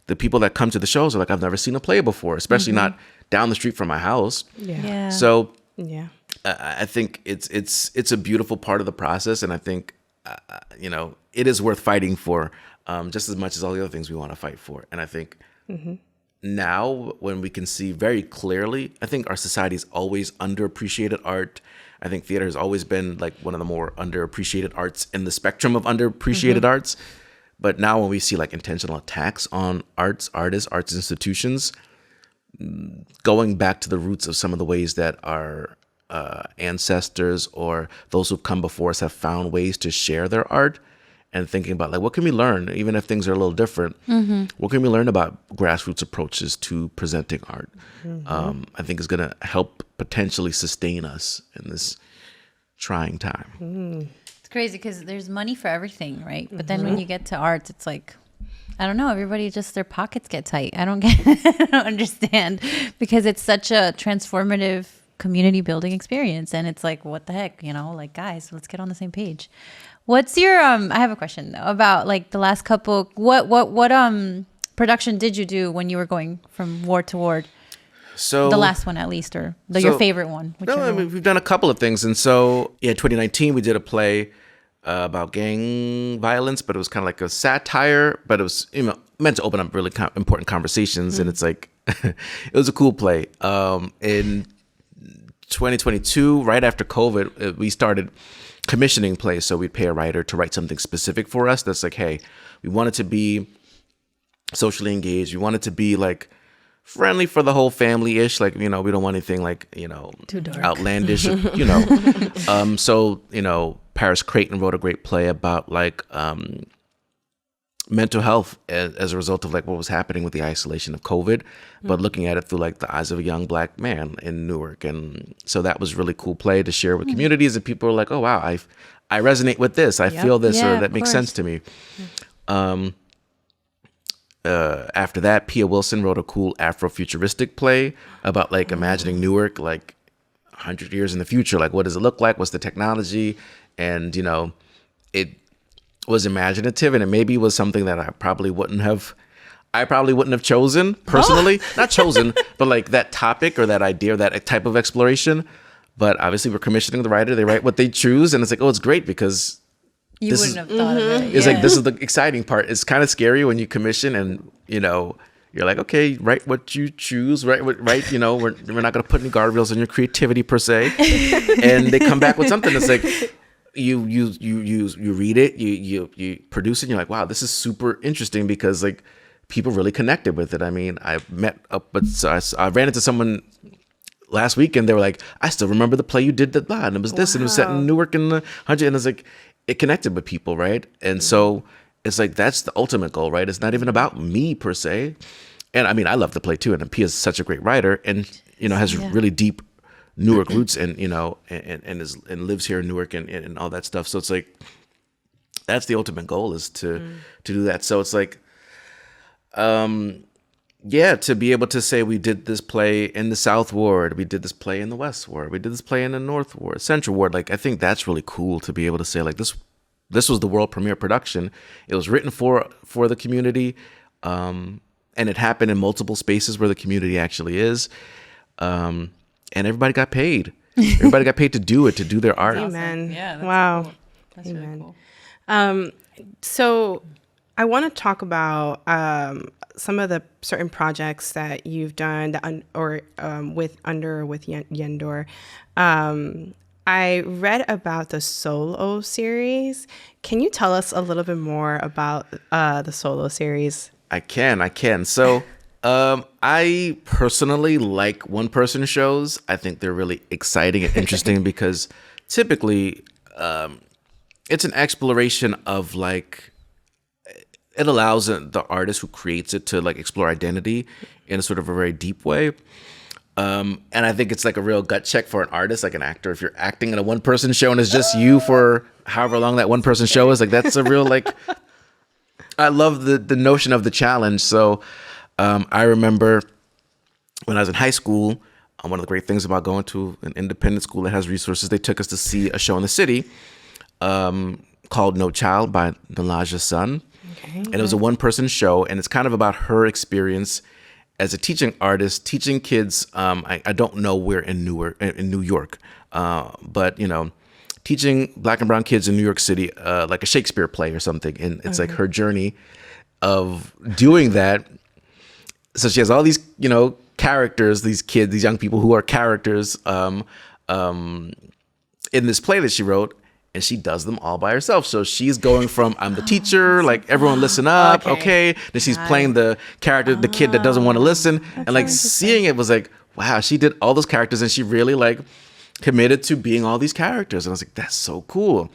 the people that come to the shows are like, I've never seen a play before, especially not down the street from my house. Yeah. So Yeah. I think it's a beautiful part of the process, and I think it is worth fighting for just as much as all the other things we want to fight for. And I think now, when we can see very clearly, I think our society's always underappreciated art. I think theater has always been like one of the more underappreciated arts in the spectrum of underappreciated arts. But now when we see like intentional attacks on artists, arts institutions, going back to the roots of some of the ways that our ancestors or those who've come before us have found ways to share their art, and thinking about like, what can we learn, even if things are a little different? What can we learn about grassroots approaches to presenting art? I think is going to help potentially sustain us in this trying time. It's crazy because there's money for everything, right? But then when you get to arts, it's like, I don't know, everybody just, their pockets get tight. I don't understand, because it's such a transformative community building experience. And it's like, what the heck, like, guys, let's get on the same page. What's your, I have a question though, about like the last couple, what production did you do when you were going from ward to ward? So the last one, at least, or your favorite one? We've done a couple of things. And so, 2019, we did a play about gang violence, but it was kind of like a satire, but it was meant to open up really important conversations. And it's like, it was a cool play. In 2022, right after COVID, we started commissioning plays. So we'd pay a writer to write something specific for us. That's like, hey, we want it to be socially engaged. We want it to be like friendly for the whole family-ish. Like, we don't want anything like, too dark, outlandish, So, Paris Creighton wrote a great play about like mental health as a result of like what was happening with the isolation of COVID, but looking at it through like the eyes of a young Black man in Newark. And so that was really cool play to share with communities, and people are like, oh wow, I resonate with this. I feel this, or that makes sense to me. After that, Pia Wilson wrote a cool Afrofuturistic play about like imagining Newark like 100 years in the future. Like, what does it look like? What's the technology? And, it was imaginative, and it maybe was something that I probably wouldn't have chosen personally. Not chosen, but like that topic or that idea or that type of exploration. But obviously we're commissioning the writer. They write what they choose. And it's like, oh, it's great, because you wouldn't have thought of it. It's like, this is the exciting part. It's kind of scary when you commission and, you're like, okay, write what you choose, right? We're not going to put any guardrails on your creativity per se. And they come back with something that's like, you read it, you produce it, and you're like, wow, this is super interesting, because like people really connected with it. I mean, I ran into someone last week, and they were like, I still remember the play you did that, and it was this, and it was set in Newark in the 100, and it's like, it connected with people, right? And so it's like, that's the ultimate goal, right? It's not even about me per se. And I mean, I love the play too, and Pia is such a great writer, and has really deep Newark roots, and and lives here in Newark, and all that stuff. So it's like, that's the ultimate goal, is to do that. So it's like, to be able to say we did this play in the South Ward, we did this play in the West Ward, we did this play in the North Ward, Central Ward. Like, I think that's really cool to be able to say, like, this was the world premiere production. It was written for the community, and it happened in multiple spaces where the community actually is, and everybody got paid. Everybody got paid to do it, to do their art. Amen. Awesome. Yeah, that's Wow. cool. That's Amen. really cool. So I want to talk about some of the certain projects that you've done with Yendor. I read about the Solo series. Can you tell us a little bit more about the Solo series? I can. So, I personally like one-person shows. I think they're really exciting and interesting because typically, it's an exploration of, like, it allows the artist who creates it to, like, explore identity in a sort of a very deep way. And I think it's like a real gut check for an artist, like an actor. If you're acting in a one-person show and it's just you for however long that one-person show is, like, that's a real, like, I love the notion of the challenge. So I remember when I was in high school, one of the great things about going to an independent school that has resources, they took us to see a show in the city called No Child by Nalaja Sun. Okay. And it was a one-person show, and it's kind of about her experience as a teaching artist, teaching kids. I don't know where in New York, but, you know, teaching Black and brown kids in New York City, like a Shakespeare play or something. And it's like her journey of doing that. So she has all these, you know, characters, these kids, these young people who are characters in this play that she wrote. And she does them all by herself. So she's going from, I'm the teacher, like, everyone listen up, okay. Then she's playing the character, the kid that doesn't want to listen. And, like, seeing it was like, wow, she did all those characters and she really, like, committed to being all these characters. And I was like, that's so cool.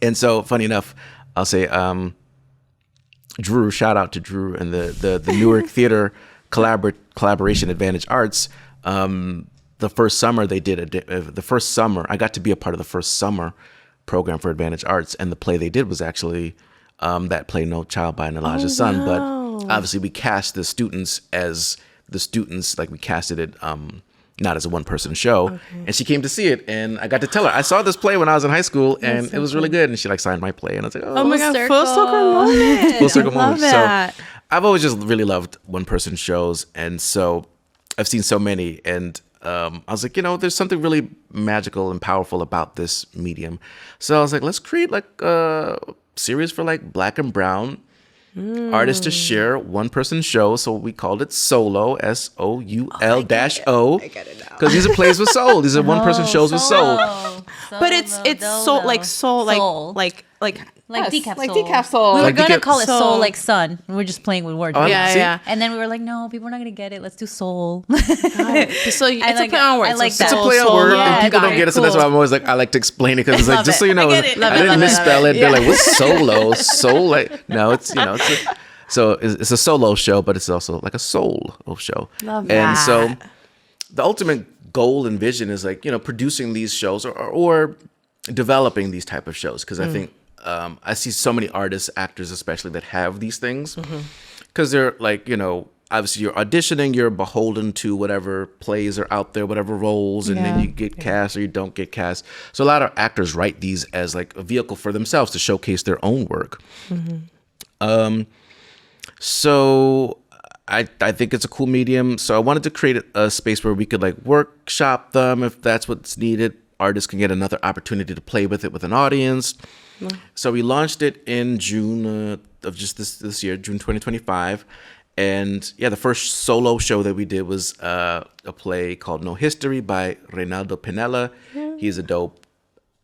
And so, funny enough, I'll say, Drew, shout out to Drew and the Newark Theater Collaboration Advantage Arts. The first summer they did I got to be a part of the first summer program for Advantage Arts, and the play they did was actually that play No Child by Nalaja Sun. But obviously we cast the students as the students, like we casted it not as a one-person show. And she came to see it, and I got to tell her I saw this play when I was in high school, and it was really good. And she, like, signed my play, and I was like, oh my god, full circle moment. Full circle moment. That. So I've always just really loved one-person shows, and so I've seen so many, and I was like, you know, there's something really magical and powerful about this medium. So I was like, let's create, like, a series for, like, Black and brown artists to share one-person show. So we called it Solo, SOUL-O. I get it now. Because these are plays with soul. These are one-person shows with soul. But it's soul, like Decaf like soul. Decaf soul. We were Like gonna Decaf call it soul. soul like sun. We were just playing with words. Oh, Yeah, see? yeah. And then we were like, no, people are not gonna get it. Let's do soul. So it's a play on words. I like So that. It's a play on soul, word, yeah, and people got don't it. get it, so that's why I'm always like, I like to explain it, because it's like, Love just it. so you know, I get it. Love I it, didn't love it, misspell love it. it. They're like, what's solo? Soul, like, no, it's, you know, so it's a solo show, but it's also like a soul show. Love And that. so the ultimate goal and vision is, like, you know, producing these shows or developing these type of shows, because I think I see so many artists, actors especially, that have these things, because they're like, you know, obviously you're auditioning, you're beholden to whatever plays are out there, whatever roles, and then you get cast or you don't get cast. So a lot of actors write these as, like, a vehicle for themselves to showcase their own work. So I think it's a cool medium. So I wanted to create a space where we could, like, workshop them if that's what's needed. Artists can get another opportunity to play with it with an audience. So we launched it in June of just this year, June 2025. And yeah, the first solo show that we did was a play called No History by Reynaldo Pinella. He's a dope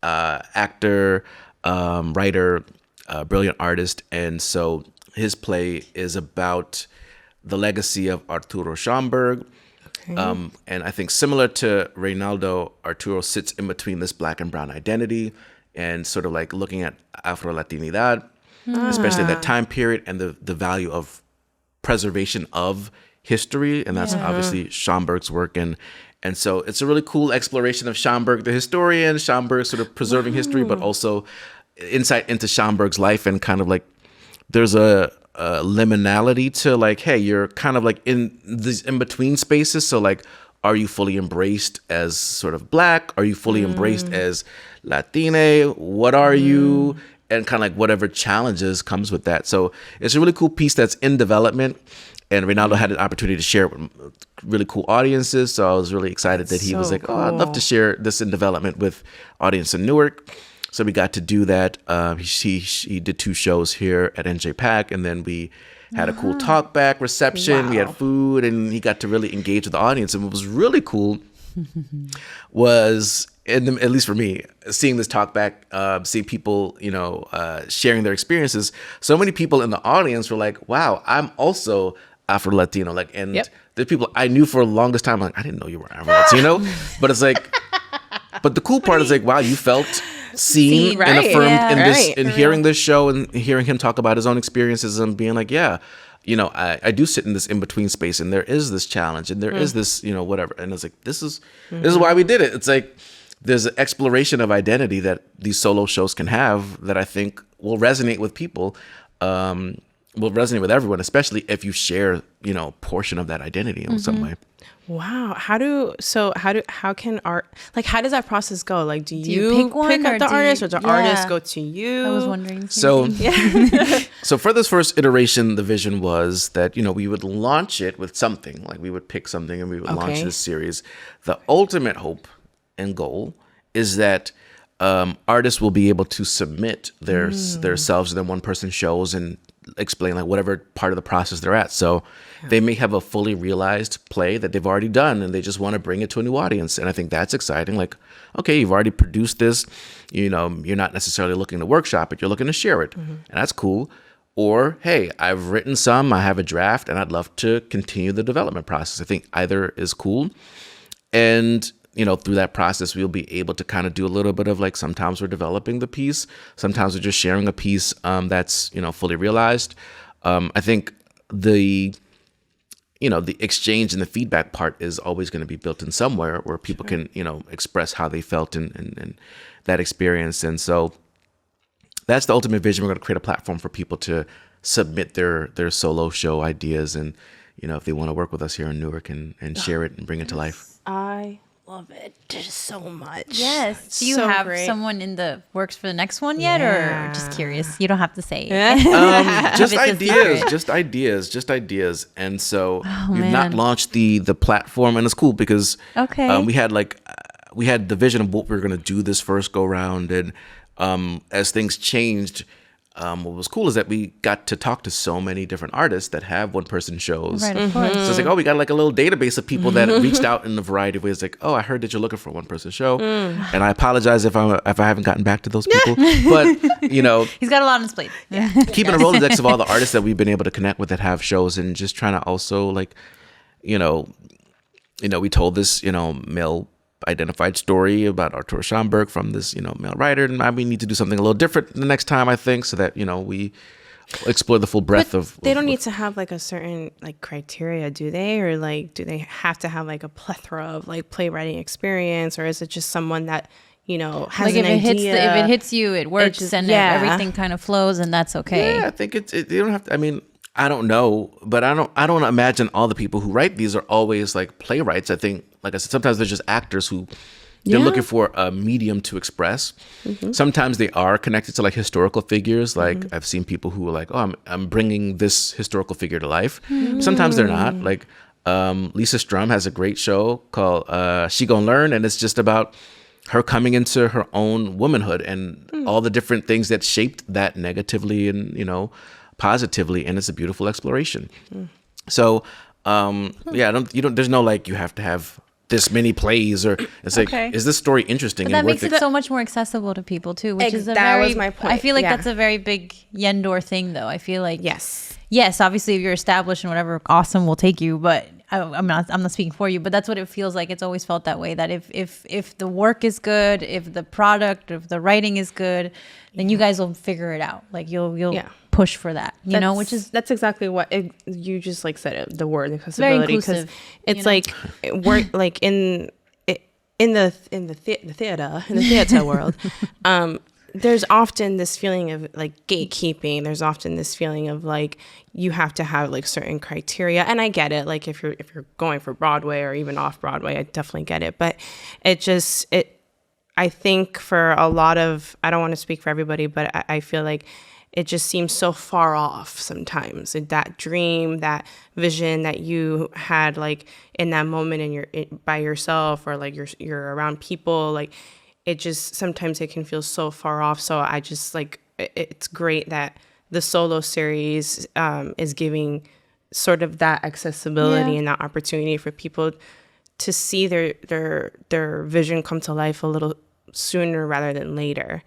actor, writer, brilliant artist. And so his play is about the legacy of Arturo Schomburg. And I think similar to Reynaldo, Arturo sits in between this Black and brown identity and sort of like looking at Afro-Latinidad, especially that time period, and the value of preservation of history. And that's obviously Schomburg's work. And so it's a really cool exploration of Schomburg, the historian, Schomburg sort of preserving history, but also insight into Schomburg's life, and kind of like there's a liminality to like, hey, you're kind of like in these in between spaces. So like, are you fully embraced as sort of Black? Are you fully embraced as Latina? What are you? And kind of like whatever challenges comes with that. So it's a really cool piece that's in development. And Reynaldo had an opportunity to share it with really cool audiences. So I was really excited that he was like, oh, I'd love to share this in development with audience in Newark. So we got to do that. He did 2 shows here at NJ Pack, and then we had a cool talk back reception. We had food, and he got to really engage with the audience. And what was really cool was, at least for me, seeing this talk back, seeing people, sharing their experiences. So many people in the audience were like, wow, I'm also Afro-Latino. Like, and there's people I knew for the longest time, like, I didn't know you were Afro-Latino. But it's like, but the cool part is like, wow, you felt seen and affirmed in this, in hearing this show and hearing him talk about his own experiences and being like, yeah, I do sit in this in-between space, and there is this challenge, and there is this, whatever. And it's like, this is why we did it. It's like, there's an exploration of identity that these solo shows can have that I think will resonate with people, will resonate with everyone, especially if you share, portion of that identity in some way. Wow. How does that process go? Like, do you pick one, pick up or the artist, or the artist yeah. go to you? I was wondering. So, so for this first iteration, the vision was that, we would launch it with something, like we would pick something and we would launch this series. The ultimate hope and goal is that artists will be able to submit themselves to their one-person shows and explain like whatever part of the process they're at. So they may have a fully realized play that they've already done, and they just want to bring it to a new audience. And I think that's exciting. Like, okay, you've already produced this, you're not necessarily looking to workshop it, you're looking to share it. And that's cool. Or, hey, I've written some, I have a draft, and I'd love to continue the development process. I think either is cool. And through that process, we'll be able to kind of do a little bit of like, sometimes we're developing the piece, sometimes we're just sharing a piece that's, fully realized. I think the exchange and the feedback part is always going to be built in somewhere where people can, express how they felt and that experience. And so that's the ultimate vision. We're going to create a platform for people to submit their solo show ideas. And, if they want to work with us here in Newark and share it and bring it to life. I love it just so much. Yes. Do you So have great. someone in the works for the next one yet, or just curious? You don't have to say. Just If it's a ideas, just ideas. And so we've man. not launched the platform, and it's cool because we had the vision of what we were going to do this first go round, and as things changed, what was cool is that we got to talk to so many different artists that have one-person shows. Right, of course. So it's like, we got like a little database of people that reached out in a variety of ways. Like, I heard that you're looking for a one-person show, and I apologize if I haven't gotten back to those people. But He's got a lot on his plate. Yeah. keeping a Rolodex of all the artists that we've been able to connect with that have shows, and just trying to also like, we told this male identified story about Artur Schomburg from this male writer, and we need to do something a little different the next time, I think, so that we explore the full breadth of. They don't need to have like a certain like criteria, do they? Or like, do they have to have like a plethora of like playwriting experience, or is it just someone that has Like an if idea? it hits you, it works, just- and yeah. everything kind of flows, and that's okay. Yeah, I think you don't have to. I mean, I don't know, but I don't imagine all the people who write these are always like playwrights. I think, like I said, sometimes they're just actors who they're looking for a medium to express. Sometimes they are connected to like historical figures. Like I've seen people who are like, I'm bringing this historical figure to life. Sometimes they're not. Like Lisa Strum has a great show called She Gon' Learn, and it's just about her coming into her own womanhood and all the different things that shaped that negatively and positively, and it's a beautiful exploration. So there's no like you have to have this many plays, or it's like, is this story interesting? But that and makes worth it so much more accessible to people too, which is was my point. I feel like that's a very big Yendor thing, though. I feel like yes, obviously if you're established and whatever, awesome, we'll take you. But I'm not speaking for you, but that's what it feels like. It's always felt that way. That if the work is good, if the product, if the writing is good, then you guys will figure it out. Like you'll push for that, which is that's exactly what you just like said it, the word accessibility, because it's like work like in the theater world, there's often this feeling of like gatekeeping. There's often this feeling of like you have to have like certain criteria, and I get it. Like if you're going for Broadway or even off Broadway, I definitely get it. But I think for a lot of, I don't want to speak for everybody, but I feel like it just seems so far off sometimes. That dream, that vision that you had like in that moment by yourself, or like you're around people, like it just, sometimes it can feel so far off. So I just like, it's great that the solo series is giving sort of that accessibility and that opportunity for people to see their vision come to life a little sooner rather than later.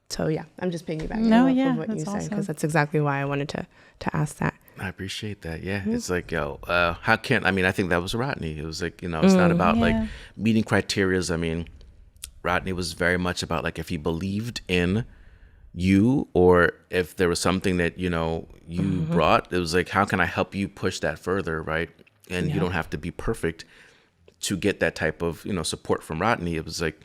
So yeah, I'm just piggybacking off of what you said, because that's exactly why I wanted to ask that. I appreciate that. Yeah. It's like, I think that was Rodney. It was like, it's not about like meeting criterias. I mean, Rodney was very much about like, if he believed in you, or if there was something that, you brought, it was like, how can I help you push that further? Right. And you don't have to be perfect to get that type of, support from Rodney. It was like,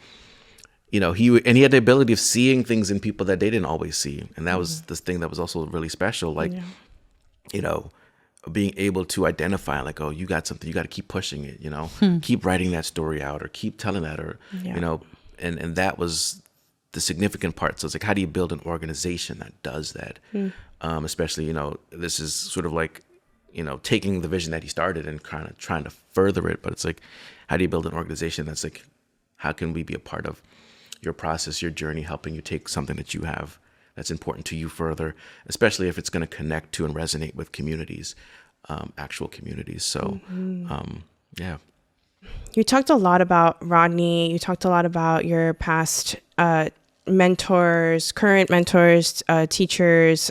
he had the ability of seeing things in people that they didn't always see. And that was this thing that was also really special. Like, being able to identify like, oh, you got something, you got to keep pushing it, keep writing that story out, or keep telling that, or, and that was the significant part. So it's like, how do you build an organization that does that? Especially, this is sort of like, taking the vision that he started and kind of trying to further it. But it's like, how do you build an organization that's like, how can we be a part of your process, your journey, helping you take something that you have that's important to you further, especially if it's going to connect to and resonate with communities, actual communities. So, yeah. You talked a lot about Rodney. You talked a lot about your past mentors, current mentors, teachers.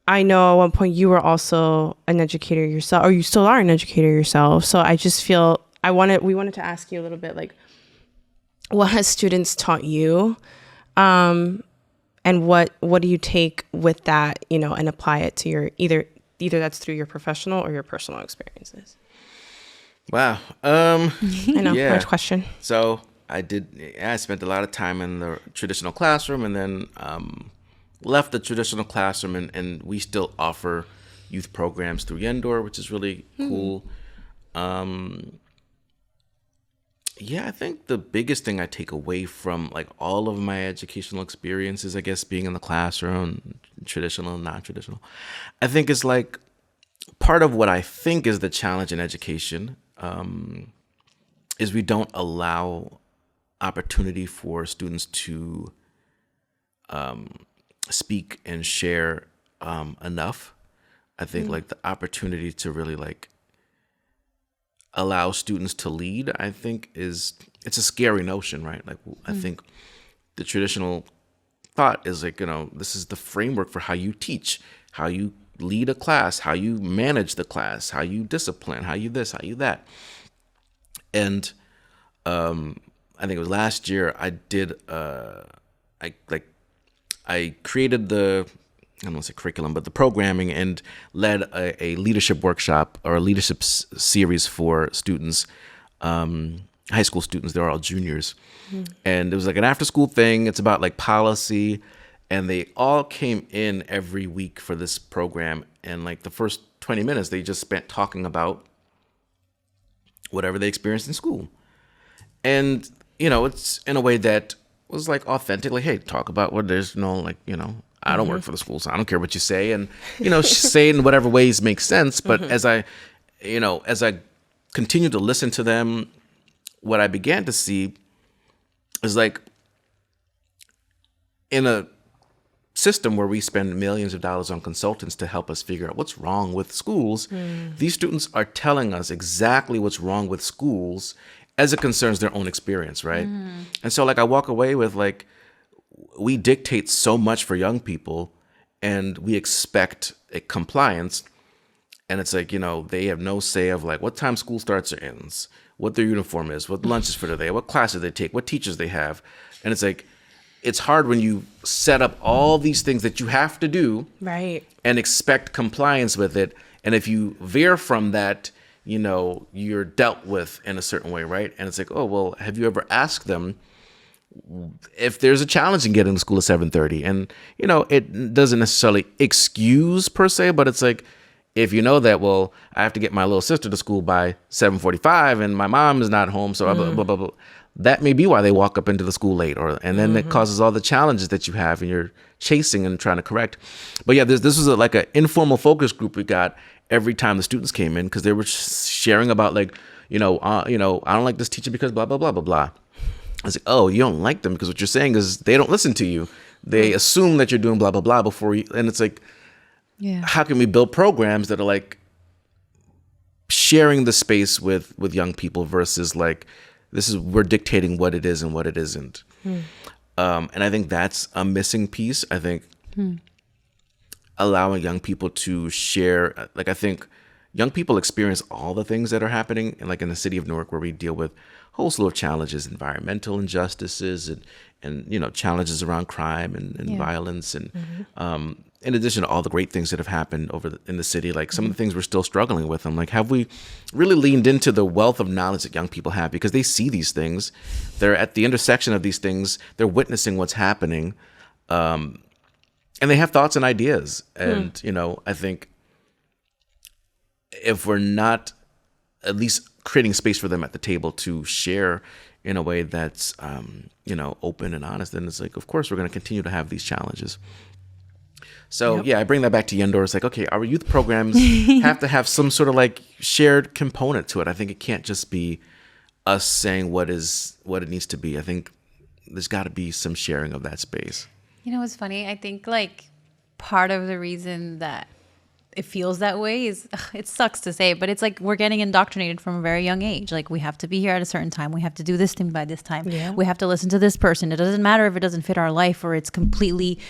I know at one point you were also an educator yourself, or you still are an educator yourself. So I just feel we wanted to ask you a little bit like, what has students taught you? And what do you take with that, and apply it to your, either that's through your professional or your personal experiences? Wow. I know, large question. So I spent a lot of time in the traditional classroom, and then left the traditional classroom, and we still offer youth programs through Yendor, which is really cool. I think the biggest thing I take away from like all of my educational experiences, I guess, being in the classroom, traditional and non-traditional, I think is like part of what I think is the challenge in education, is we don't allow opportunity for students to speak and share enough. I think like the opportunity to really like allow students to lead, I think it's a scary notion, right? Like I think the traditional thought is like, this is the framework for how you teach, how you lead a class, how you manage the class, how you discipline, how you this, how you that. And I think it was last year I did I created I don't want to say curriculum, but the programming, and led a leadership workshop or a leadership series for students, high school students. They're all juniors. And it was like an after school thing. It's about like policy, and they all came in every week for this program. And like the first 20 minutes, they just spent talking about whatever they experienced in school. And, it's in a way that was like authentic, like, hey, talk about what there's I don't work for the school, so I don't care what you say. And, say it in whatever ways make sense. But as I continued to listen to them, what I began to see is like in a system where we spend millions of dollars on consultants to help us figure out what's wrong with schools, these students are telling us exactly what's wrong with schools as it concerns their own experience, right? And so like I walk away with like, we dictate so much for young people, and we expect a compliance. And it's like, they have no say of like what time school starts or ends, what their uniform is, what lunch is for the day, what classes they take, what teachers they have. And it's like, it's hard when you set up all these things that you have to do, right, and expect compliance with it. And if you veer from that, you're dealt with in a certain way, right? And it's like, oh, well, have you ever asked them if there's a challenge in getting to school at 7:30, and it doesn't necessarily excuse per se, but it's like, if you know that, well, I have to get my little sister to school by 7:45 and my mom is not home, so blah, blah, blah, blah. That may be why they walk up into the school late, and then it causes all the challenges that you have and you're chasing and trying to correct. But yeah, this was like an informal focus group we got every time the students came in, because they were sharing about like, I don't like this teacher because blah, blah, blah, blah, blah. I was like, oh, you don't like them because what you're saying is they don't listen to you. They assume that you're doing blah, blah, blah before you, and it's like, how can we build programs that are like sharing the space with young people versus like, we're dictating what it is and what it isn't. And I think that's a missing piece. I think allowing young people to share, like, I think young people experience all the things that are happening in the city of Newark, where we deal with a whole slew of challenges, environmental injustices and challenges around crime and violence. And in addition to all the great things that have happened in the city, like some of the things we're still struggling with. I'm like, have we really leaned into the wealth of knowledge that young people have? Because they see these things. They're at the intersection of these things. They're witnessing what's happening. And they have thoughts and ideas. And, I think if we're not at least creating space for them at the table to share in a way that's, open and honest, then it's like, of course, we're going to continue to have these challenges. So, I bring that back to Yendor. It's like, okay, our youth programs have to have some sort of like shared component to it. I think it can't just be us saying what it needs to be. I think there's got to be some sharing of that space. What's funny? I think like part of the reason that it feels that way is, it sucks to say, but it's like we're getting indoctrinated from a very young age. Like, we have to be here at a certain time. We have to do this thing by this time. Yeah. We have to listen to this person. It doesn't matter if it doesn't fit our life or it's completely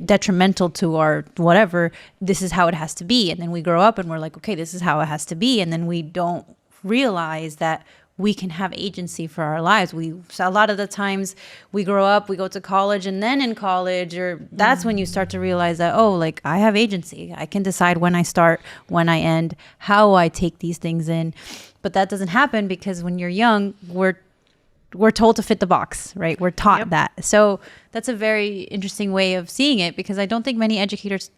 detrimental to our whatever. This is how it has to be. And then we grow up and we're like, okay, this is how it has to be. And then we don't realize that we can have agency for our lives. A lot of the times we grow up, we go to college, and then in college, or that's when you start to realize that, oh, like, I have agency. I can decide when I start, when I end, how I take these things in. But that doesn't happen because when you're young, we're told to fit the box, right? We're taught that. So that's a very interesting way of seeing it, because I don't think many educators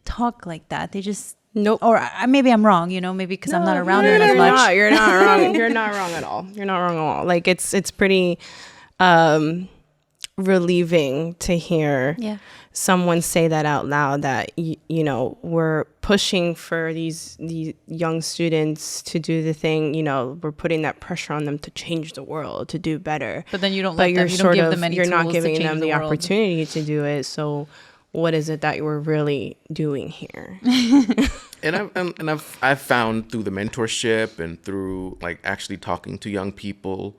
talk like that. They just nope. Or maybe I'm wrong, maybe because I'm not around them as much. You're not wrong. You're not wrong at all. You're not wrong at all. Like, it's pretty relieving to hear someone say that out loud, that, we're pushing for these young students to do the thing, we're putting that pressure on them to change the world, to do better. But then you don't give them any tools. You're not giving them the world. opportunity to do it. So what is it that we're really doing here? And I've found through the mentorship and through like actually talking to young people,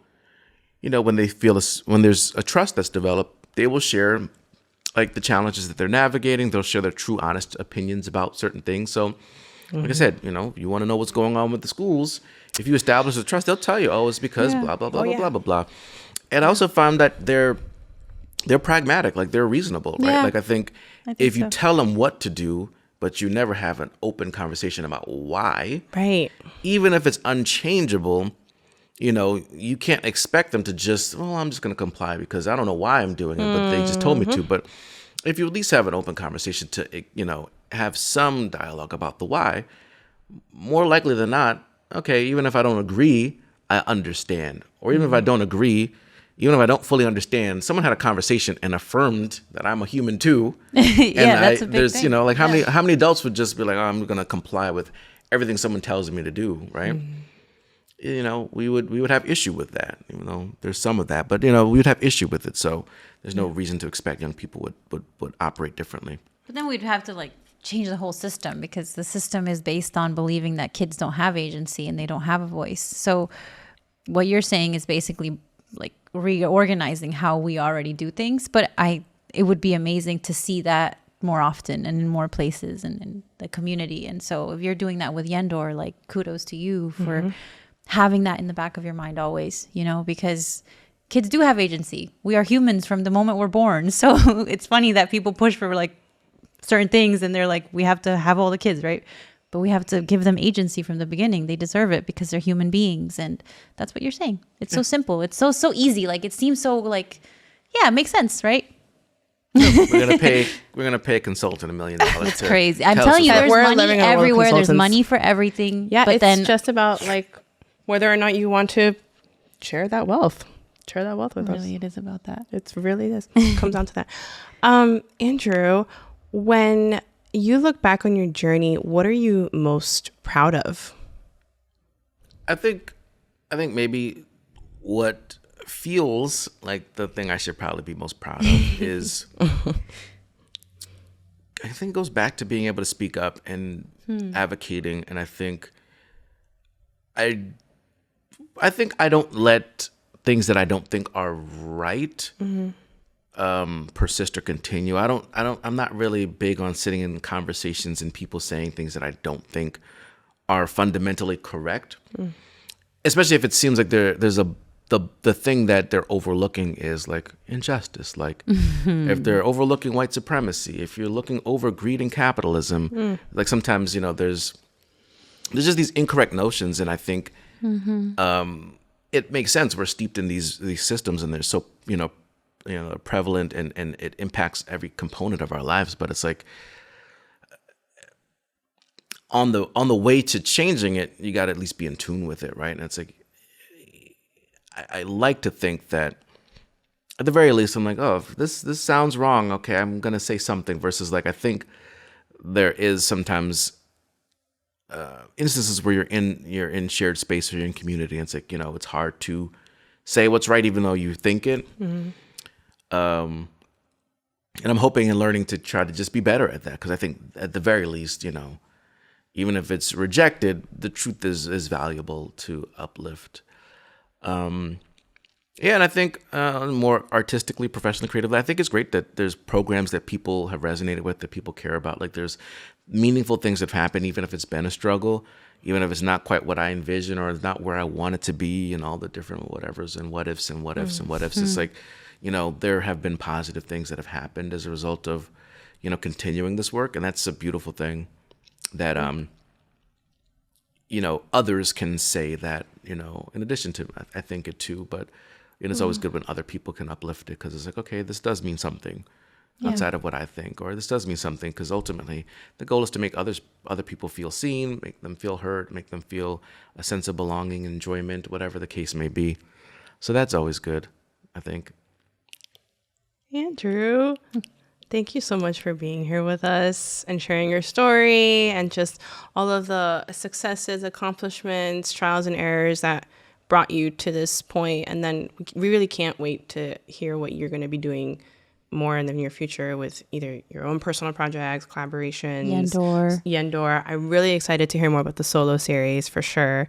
when they feel when there's a trust that's developed, they will share like the challenges that they're navigating. They'll share their true, honest opinions about certain things. So, like I said, you want to know what's going on with the schools. If you establish a trust, they'll tell you, oh, it's because blah blah blah blah blah blah. And I also found that they're pragmatic, like they're reasonable, right? Like I think if you tell them what to do, but you never have an open conversation about why, right? Even if it's unchangeable, you can't expect them to just, well, I'm just going to comply because I don't know why I'm doing it, but they just told me to. But if you at least have an open conversation to, have some dialogue about the why, more likely than not, okay, even if I don't agree, I understand. Or even if I don't agree, even if I don't fully understand, someone had a conversation and affirmed that I'm a human too. That's a big thing. Like how many adults would just be like, oh, I'm going to comply with everything someone tells me to do, right? We would have issue with that, even though there's some of that, but we would have issue with it. So there's no reason to expect young people would operate differently. But then we'd have to like change the whole system, because the system is based on believing that kids don't have agency and they don't have a voice. So what you're saying is basically like reorganizing how we already do things. But it would be amazing to see that more often and in more places and in the community. And so if you're doing that with Yendor, like, kudos to you for having that in the back of your mind always, because kids do have agency. We are humans from the moment we're born. So it's funny that people push for like certain things and they're like, we have to have all the kids, right? But we have to give them agency from the beginning. They deserve it because they're human beings. And that's what you're saying. It's so simple. It's so easy. Like, it seems so like Yeah, it makes sense, right? We're gonna pay a consultant $1 million. It's crazy. I'm telling you, that. there's We're money living in a world of everywhere. There's consultants. money for everything. Yeah, but it's then just about like whether or not you want to share that wealth. Share that wealth with us. really, it is about that. It's really this. Comes down to that. Andrew, when you look back on your journey, what are you most proud of? I think maybe what feels like the thing I should probably be most proud of is I think it goes back to being able to speak up and advocating. And I think I don't let things that I don't think are right persist or continue. I'm not really big on sitting in conversations and people saying things that I don't think are fundamentally correct. Especially if it seems like there's the thing that they're overlooking is like injustice. Like if they're overlooking white supremacy, if you're looking over greed and capitalism, like sometimes, there's just these incorrect notions. And I think it makes sense. We're steeped in these systems and they're so, prevalent and it impacts every component of our lives. But it's like on the way to changing it, you got to at least be in tune with it, right? And it's like, I like to think that at the very least, I'm like, oh, if this sounds wrong. Okay, I'm going to say something versus like, I think there is sometimes instances where you're in shared space or you're in community. And it's like, it's hard to say what's right, even though you think it. And I'm hoping and learning to try to just be better at that. Cause I think at the very least, even if it's rejected, the truth is valuable to uplift. And I think more artistically, professionally, creatively, I think it's great that there's programs that people have resonated with, that people care about. Like there's meaningful things that have happened, even if it's been a struggle, even if it's not quite what I envision or it's not where I want it to be, and all the different whatevers and what ifs and what ifs and what ifs. It's like, there have been positive things that have happened as a result of, continuing this work. And that's a beautiful thing that, others can say that, in addition to, I think it too, but it's always good when other people can uplift it because it's like, okay, this does mean something outside of what I think, or this does mean something because ultimately the goal is to make other people feel seen, make them feel heard, make them feel a sense of belonging, enjoyment, whatever the case may be. So that's always good, I think. Andrew, thank you so much for being here with us and sharing your story and just all of the successes, accomplishments, trials and errors that brought you to this point. And then we really can't wait to hear what you're going to be doing more in the near future with either your own personal projects, collaborations. Yendor. I'm really excited to hear more about the solo series for sure.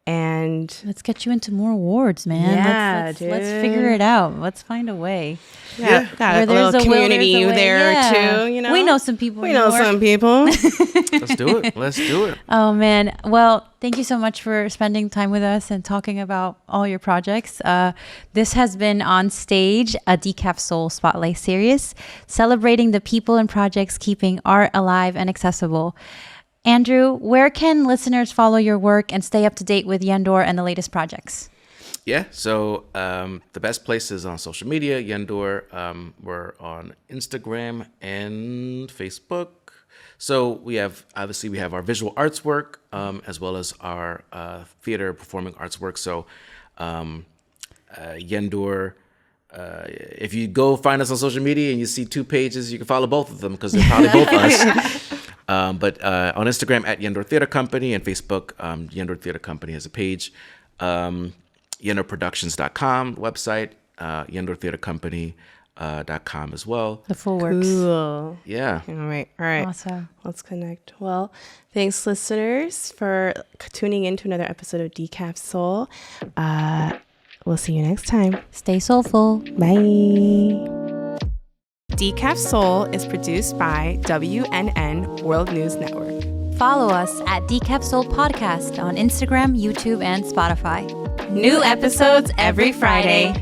And let's get you into more awards, man. Yeah, let's figure it out. Let's find a way. Yeah. Got a little community there too. We know some people. Some people. Let's do it. Oh man. Well, thank you so much for spending time with us and talking about all your projects. This has been On Stage, a Decaf Soul Spotlight series, celebrating the people and projects keeping art alive and accessible. Andrew, where can listeners follow your work and stay up to date with Yendor and the latest projects? Yeah, so the best place is on social media, Yendor. We're on Instagram and Facebook. So we have our visual arts work as well as our theater performing arts work. So Yendor, if you go find us on social media and you see 2 pages, you can follow both of them because they're probably both us. But on Instagram at Yendor Theater Company and Facebook, Yendor Theater Company has a page. YendorProductions.com website, YendorTheaterCompany.com as well. The full works. Cool. Yeah. All right. Awesome. Let's connect. Well, thanks listeners for tuning in to another episode of Decaf Soul. We'll see you next time. Stay soulful. Bye. Decaf Soul is produced by WNN World News Network. Follow us at Decaf Soul Podcast on Instagram, YouTube, and Spotify. New episodes every Friday.